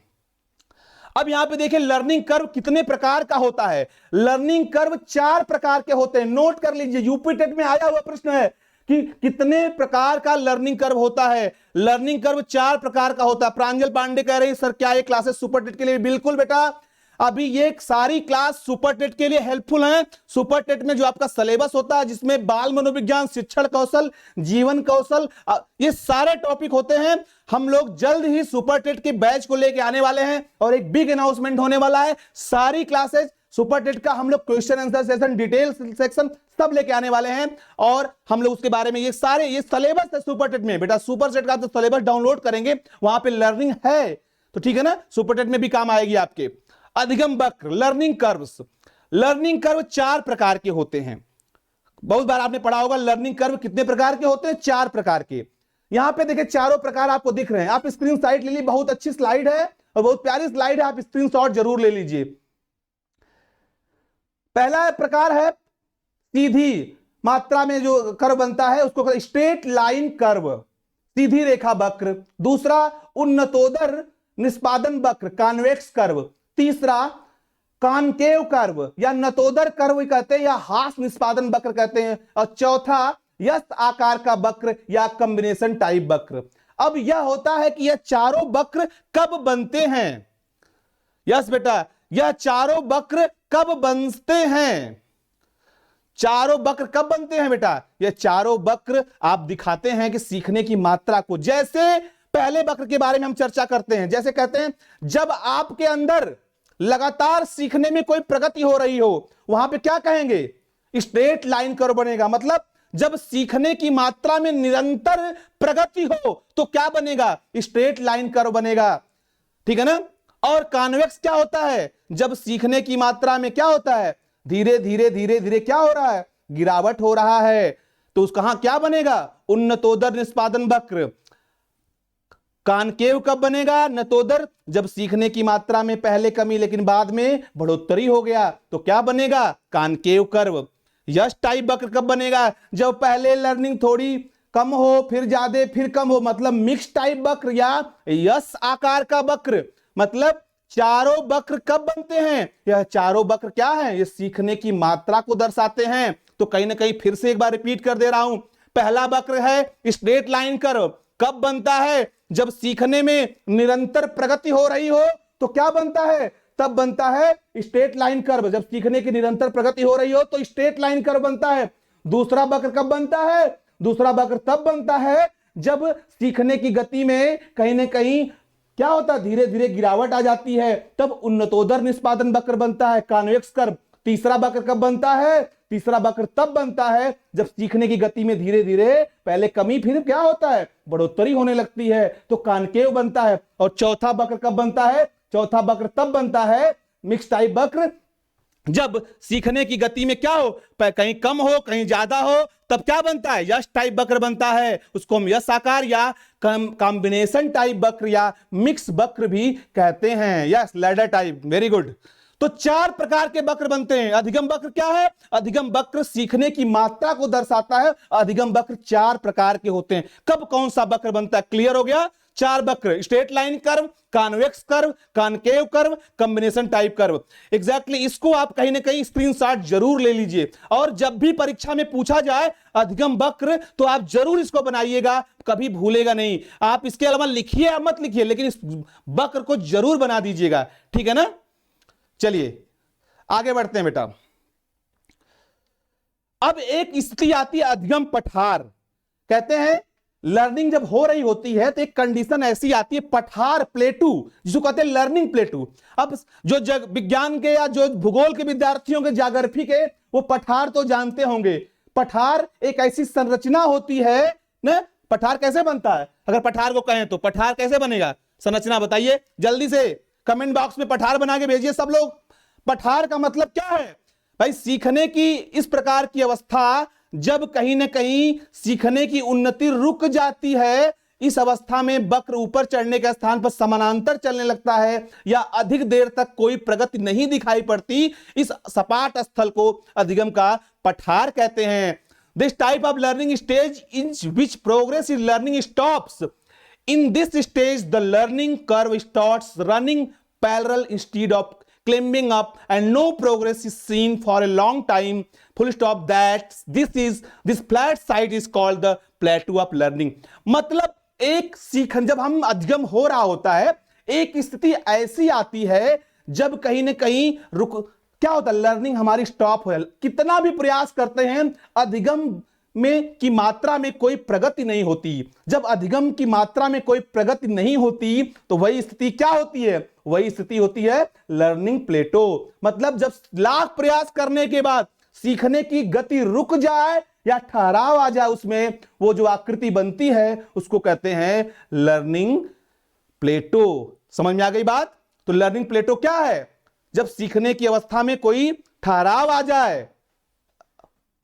अब यहां पे देखिए लर्निंग कर्व कितने प्रकार का होता है। लर्निंग कर्व 4 प्रकार के होते हैं, नोट कर लीजिए, यूपी टेट में आया हुआ प्रश्न है कि कितने प्रकार का लर्निंग कर्व होता है। लर्निंग कर्व 4 प्रकार का होता है। प्रांजल पांडे कह रहे हैं सर क्या ये क्लासेस सुपर टेट के लिए, बिल्कुल बेटा, अभी ये सारी क्लास सुपर टेट के लिए हेल्पफुल हैं। सुपर टेट में जो आपका सिलेबस होता है जिसमें बाल मनोविज्ञान, शिक्षण कौशल, जीवन कौशल, ये सारे टॉपिक होते हैं। हम लोग जल्द ही सुपर टेट के बैच को लेके आने वाले हैं और एक बिग अनाउंसमेंट होने वाला है। सारी क्लासेस सुपर टेट का हम लोग question answer session, detail section सब लेके आने वाले हैं और हम लोग उसके बारे में ये सारे ये सिलेबस है सुपर टेट में। बेटा सुपर टेट का तो सिलेबस डाउनलोड करेंगे, वहां पे लर्निंग है, तो ठीक है ना, सुपर टेट में भी काम आएगी आपके। अधिगम वक्र, लर्निंग कर्व्स, लर्निंग कर्व 4 प्रकार के होते हैं। बहुत बार आपने पढ़ा होगा लर्निंग कर्व कितने प्रकार के होते हैं, 4 प्रकार के। यहां पे देखिए चारों प्रकार आपको दिख रहे हैं। आप स्क्रीनशॉट ले लीजिए, बहुत अच्छी स्लाइड है और बहुत प्यारी स्लाइड है, आप स्क्रीनशॉट जरूर ले लीजिए। पहला प्रकार है सीधी मात्रा में जो कर्व बनता है उसको स्ट्रेट लाइन कर्व, सीधी रेखा वक्र। दूसरा उन्नतोदर निष्पादन वक्र, कॉन्वेक्स कर्व। तीसरा कॉनकेव कर्व या नतोदर कर्व कहते हैं या हास निष्पादन वक्र कहते हैं। और चौथा यस आकार का वक्र या कॉम्बिनेशन टाइप वक्र। अब यह होता है कि यह चारों वक्र कब बनते हैं? यस बेटा, यह चारों वक्र कब बनते हैं? चारों वक्र कब बनते हैं बेटा? ये चारों वक्र आप दिखाते हैं कि सीखने की मात्रा को, जैसे पहले वक्र के बारे में हम चर्चा करते हैं, जैसे कहते हैं जब आपके अंदर लगातार सीखने में कोई प्रगति हो रही हो, वहां पे क्या कहेंगे? स्ट्रेट लाइन कर्व बनेगा। मतलब जब सीखने की मात्रा में निरंतर प्रगति हो तो क्या बनेगा? स्ट्रेट लाइन कर्व बनेगा, ठीक है ना। और कॉन्वेक्स क्या होता है? जब सीखने की मात्रा में क्या होता है? धीरे धीरे धीरे धीरे क्या हो रहा है? गिरावट हो रहा है, तो उस कहां क्या बनेगा? उन्नतोदर निष्पादन वक्र। कॉनकेव कब बनेगा? नतोदर, जब सीखने की मात्रा में पहले कमी लेकिन बाद में बढ़ोतरी हो गया तो क्या बनेगा? Concave curve. यस टाइप वक्र कब बनेगा? जब पहले लर्निंग थोड़ी कम हो फिर ज्यादा फिर कम हो, मतलब मिक्स टाइप वक्र या यस आकार का वक्र। मतलब चारों वक्र कब बनते हैं? यह चारों वक्र क्या है? ये सीखने की मात्रा को दर्शाते हैं। तो कहीं ना कहीं फिर से एक बार रिपीट कर दे रहा हूं। पहला वक्र है स्ट्रेट लाइन कर्व, कब बनता है? जब सीखने में निरंतर प्रगति हो रही हो तो क्या बनता है? तब बनता है स्ट्रेट लाइन कर्व। जब सीखने की निरंतर प्रगति हो रही हो तो स्ट्रेट लाइन कर्व बनता है। दूसरा वक्र कब बनता है? दूसरा वक्र तब बनता है जब सीखने की गति में कहीं ना कहीं क्या होता है? धीरे धीरे गिरावट आ जाती है, तब उन्नतोदर निष्पादन वक्र बनता है, कॉन्वेक्स कर्व। तीसरा वक्र कब बनता है? तीसरा वक्र तब बनता है जब सीखने की गति में धीरे धीरे पहले कमी फिर क्या होता है? बढ़ोतरी होने लगती है, तो कॉनकेव बनता है। और चौथा वक्र कब बनता है? चौथा वक्र तब बनता है, मिक्स टाइप वक्र, जब सीखने की गति में क्या हो? कहीं कम हो कहीं ज्यादा हो, तब क्या बनता है? यस टाइप वक्र बनता है। उसको हम यस आकार या कॉम्बिनेशन टाइप वक्र या मिक्स वक्र भी कहते हैं। Yes, ladder type. Very good. तो चार प्रकार के वक्र बनते हैं। अधिगम वक्र क्या है? अधिगम वक्र सीखने की मात्रा को दर्शाता है। अधिगम वक्र चार प्रकार के होते हैं। कब कौन सा वक्र बनता है? क्लियर हो गया? चार वक्र, straight line curve, convex curve, concave curve, combination type curve. Exactly इसको आप कहीं ना कहीं स्क्रीनशॉट जरूर ले लीजिए, और जब भी परीक्षा में पूछा जाए अधिगम वक्र तो आप जरूर इसको बनाइएगा, कभी भूलेगा नहीं। आप इसके अलावा लिखिए या मत लिखिए, लेकिन इस वक्र को जरूर बना दीजिएगा, ठीक है ना। चलिए आगे बढ़ते हैं बेटा। अब एक स्थिति आती है अधिगम पठार। कहते हैं लर्निंग जब हो रही होती है तो एक कंडीशन ऐसी आती है पठार प्लेटू, जिसको कहते हैं लर्निंग प्लेटू। अब जो विज्ञान के या जो भूगोल के विद्यार्थियों के, ज्योग्राफी के, वो पठार तो जानते होंगे। पठार एक ऐसी संरचना होती है ना। पठार कैसे बनता है? अगर पठार को कहें तो पठार कैसे बनेगा? संरचना बताइए जल्दी से, कमेंट बॉक्स में पठार बना के भेजिए सब लोग। पठार का मतलब क्या है भाई? सीखने की इस प्रकार की अवस्था जब कहीं ना कहीं सीखने की उन्नति रुक जाती है, इस अवस्था में वक्र ऊपर चढ़ने के स्थान पर समानांतर चलने लगता है, या अधिक देर तक कोई प्रगति नहीं दिखाई पड़ती, इस सपाट स्थल को अधिगम का पठार कहते हैं। This type of learning stage in which progress in learning stops. In this stage, the learning curve starts running parallel instead of climbing up, and no progress is seen for a long time. Full stop. That this flat side is called the plateau of learning. मतलब एक सीखन जब हम अधिगम हो रहा होता है, एक स्थिति ऐसी आती है जब कहीं ना कहीं क्या होता है? लर्निंग हमारी स्टॉप हो, कितना भी प्रयास करते हैं अधिगम में की मात्रा में कोई प्रगति नहीं होती। जब अधिगम की मात्रा में कोई प्रगति नहीं होती तो वही स्थिति क्या होती है? वही स्थिति होती है लर्निंग प्लेटो। मतलब जब लाख प्रयास करने के बाद सीखने की गति रुक जाए या ठहराव आ जाए, उसमें वो जो आकृति बनती है उसको कहते हैं लर्निंग प्लेटो। समझ में आ गई बात? तो लर्निंग प्लेटो क्या है? जब सीखने की अवस्था में कोई ठहराव आ जाए,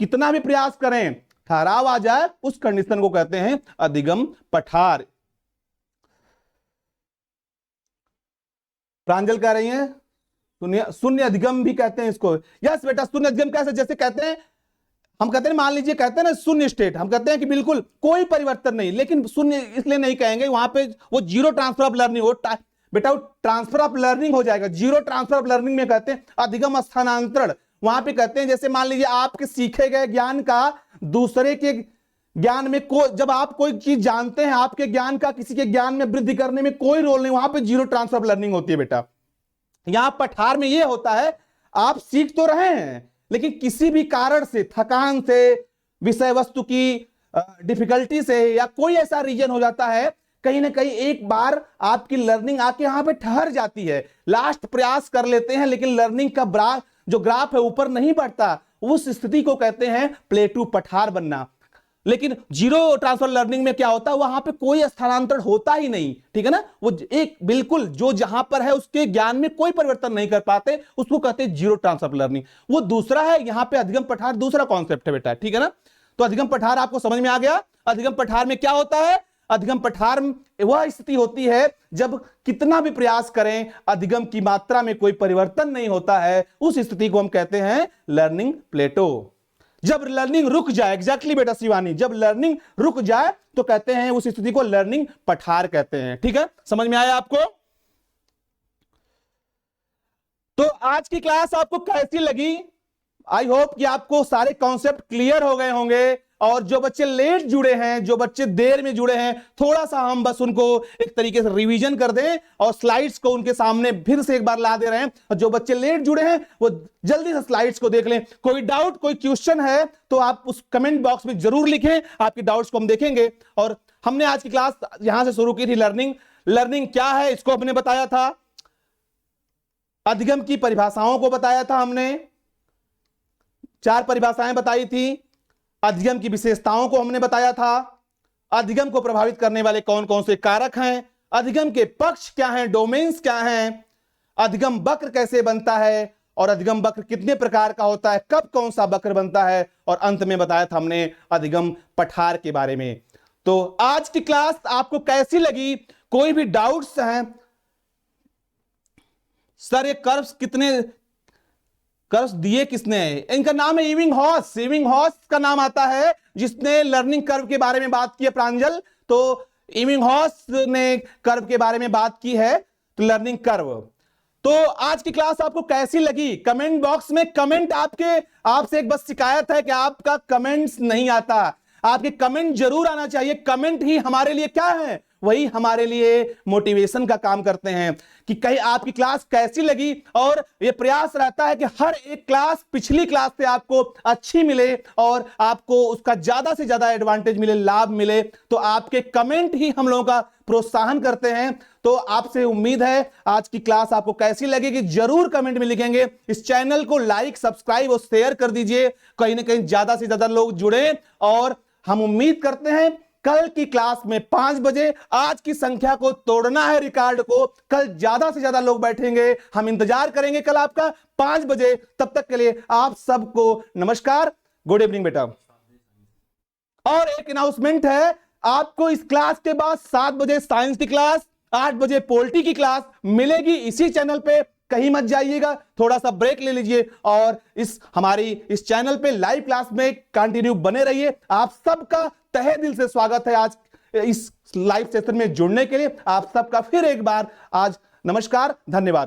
कितना भी प्रयास करें ठहराव आ जाए, उस कंडीशन को कहते हैं अधिगम पठार। प्रांजल कह रही हैं शून्य, शून्य अधिगम भी कहते हैं इसको। यस बेटा, शून्य अधिगम कैसे, जैसे कहते हैं, हम कहते हैं मान लीजिए कहते हैं ना शून्य स्टेट, हम कहते हैं कि बिल्कुल कोई परिवर्तन नहीं, लेकिन शून्य इसलिए नहीं कहेंगे, वहां पे वो जीरो ट्रांसफर ऑफ लर्निंग हो बेटा, वो ट्रांसफर ऑफ लर्निंग हो जाएगा। जीरो ट्रांसफर ऑफ लर्निंग में कहते हैं अधिगम स्थानांतरण। वहां पे कहते हैं जैसे मान लीजिए आपके सीखे गए ज्ञान का दूसरे के ज्ञान में जब आप कोई चीज जानते हैं, आपके ज्ञान का किसी के ज्ञान में वृद्धि करने में कोई रोल नहीं, वहां पे जीरो ट्रांसफर ऑफ लर्निंग होती है बेटा। यहां पठार में यह होता है आप सीख तो रहे हैं, लेकिन किसी भी कारण से, थकान से, विषय वस्तु की डिफिकल्टी से, या कोई ऐसा रीजन हो जाता है, कहीं ना कहीं एक बार आपकी लर्निंग आके यहां पे ठहर जाती है। लास्ट प्रयास कर लेते हैं लेकिन लर्निंग का जो ग्राफ है ऊपर नहीं बढ़ता, उस स्थिति को कहते हैं प्लेटू, पठार बनना। लेकिन जीरो ट्रांसफर लर्निंग में क्या होता है, वहां पे कोई स्थानांतरण होता ही नहीं, ठीक है ना। वो एक बिल्कुल जो जहां पर है उसके ज्ञान में कोई परिवर्तन नहीं कर पाते, उसको कहते हैं जीरो ट्रांसफर लर्निंग। वो दूसरा है, यहां पे अधिगम पठार दूसरा कॉन्सेप्ट है बेटा, ठीक है ना। तो अधिगम पठार आपको समझ में आ गया। अधिगम पठार में क्या होता है, अधिगम पठार वह स्थिति होती है जब कितना भी प्रयास करें अधिगम की मात्रा में कोई परिवर्तन नहीं होता है, उस स्थिति को हम कहते हैं लर्निंग प्लेटो। जब लर्निंग रुक जाए, एग्जैक्टली बेटा शिवानी, जब लर्निंग रुक जाए तो कहते हैं उस स्थिति को लर्निंग पठार कहते हैं, ठीक है। समझ में आया आपको। तो आज की क्लास आपको कैसी लगी? आई होप कि आपको सारे कॉन्सेप्ट क्लियर हो गए होंगे, और जो बच्चे लेट जुड़े हैं, जो बच्चे देर में जुड़े हैं, थोड़ा सा हम बस उनको एक तरीके से रिवीजन कर दें और स्लाइड्स को उनके सामने फिर से एक बार ला दे रहे हैं। और जो बच्चे लेट जुड़े हैं वो जल्दी से स्लाइड्स को देख लें। कोई डाउट, कोई क्वेश्चन है तो आप उस कमेंट बॉक्स में जरूर लिखें, आपके डाउट्स को हम देखेंगे। और हमने आज की क्लास यहां से शुरू की थी। लर्निंग क्या है इसको हमने बताया था, अधिगम की परिभाषाओं को बताया था, हमने 4 परिभाषाएं बताई थी। अधिगम की विशेषताओं को हमने बताया था। अधिगम को प्रभावित करने वाले कौन कौन से कारक हैं, अधिगम के पक्ष क्या हैं, डोमेन्स क्या हैं, अधिगम वक्र कैसे बनता है, और अधिगम वक्र कितने प्रकार का होता है, कब कौन सा वक्र बनता है, और अंत में बताया था हमने अधिगम पठार के बारे में। तो आज की क्लास आपको कैसी लगी? कोई भी डाउट्स हैं? सर ये कर्व्स कितने कर्व्स दिए किसने? इनका नाम है इविंगहॉस। इविंगहॉस का नाम आता है जिसने लर्निंग कर्व के बारे में बात की है, प्रांजल। तो इविंगहॉस ने कर्व के बारे में बात की है, तो लर्निंग कर्व। तो आज की क्लास आपको कैसी लगी? कमेंट बॉक्स में कमेंट, आपसे एक बस शिकायत है कि आपका कमेंट्स नहीं आता। आपके कमेंट जरूर आना चाहिए। कमेंट ही हमारे लिए क्या है, वही हमारे लिए मोटिवेशन का काम करते हैं कि कहीं आपकी क्लास कैसी लगी। और यह प्रयास रहता है कि हर एक क्लास पिछली क्लास से आपको अच्छी मिले और आपको उसका ज्यादा से ज्यादा एडवांटेज मिले, लाभ मिले। तो आपके कमेंट ही हम लोगों का प्रोत्साहन करते हैं। तो आपसे उम्मीद है आज की क्लास आपको कैसी लगेगी, जरूर कमेंट में लिखेंगे। इस चैनल को लाइक, सब्सक्राइब और शेयर कर दीजिए, कहीं ना कहीं ज्यादा से ज्यादा लोग जुड़े। और हम उम्मीद करते हैं कल की क्लास में 5 बजे, आज की संख्या को तोड़ना है रिकॉर्ड को, कल ज्यादा से ज्यादा लोग बैठेंगे। हम इंतजार करेंगे कल आपका 5 बजे। तब तक के लिए आप सबको नमस्कार, गुड इवनिंग बेटा। और एक अनाउंसमेंट है, आपको इस क्लास के बाद 7 बजे साइंस की क्लास, 8 बजे पॉलिटी की क्लास मिलेगी इसी चैनल पे। कहीं मत जाइएगा, थोड़ा सा ब्रेक ले लीजिए और हमारी इस चैनल पे लाइव क्लास में कंटिन्यू बने रहिए। आप सबका तहे दिल से स्वागत है आज इस लाइव सेशन में जुड़ने के लिए। आप सबका फिर एक बार आज नमस्कार, धन्यवाद।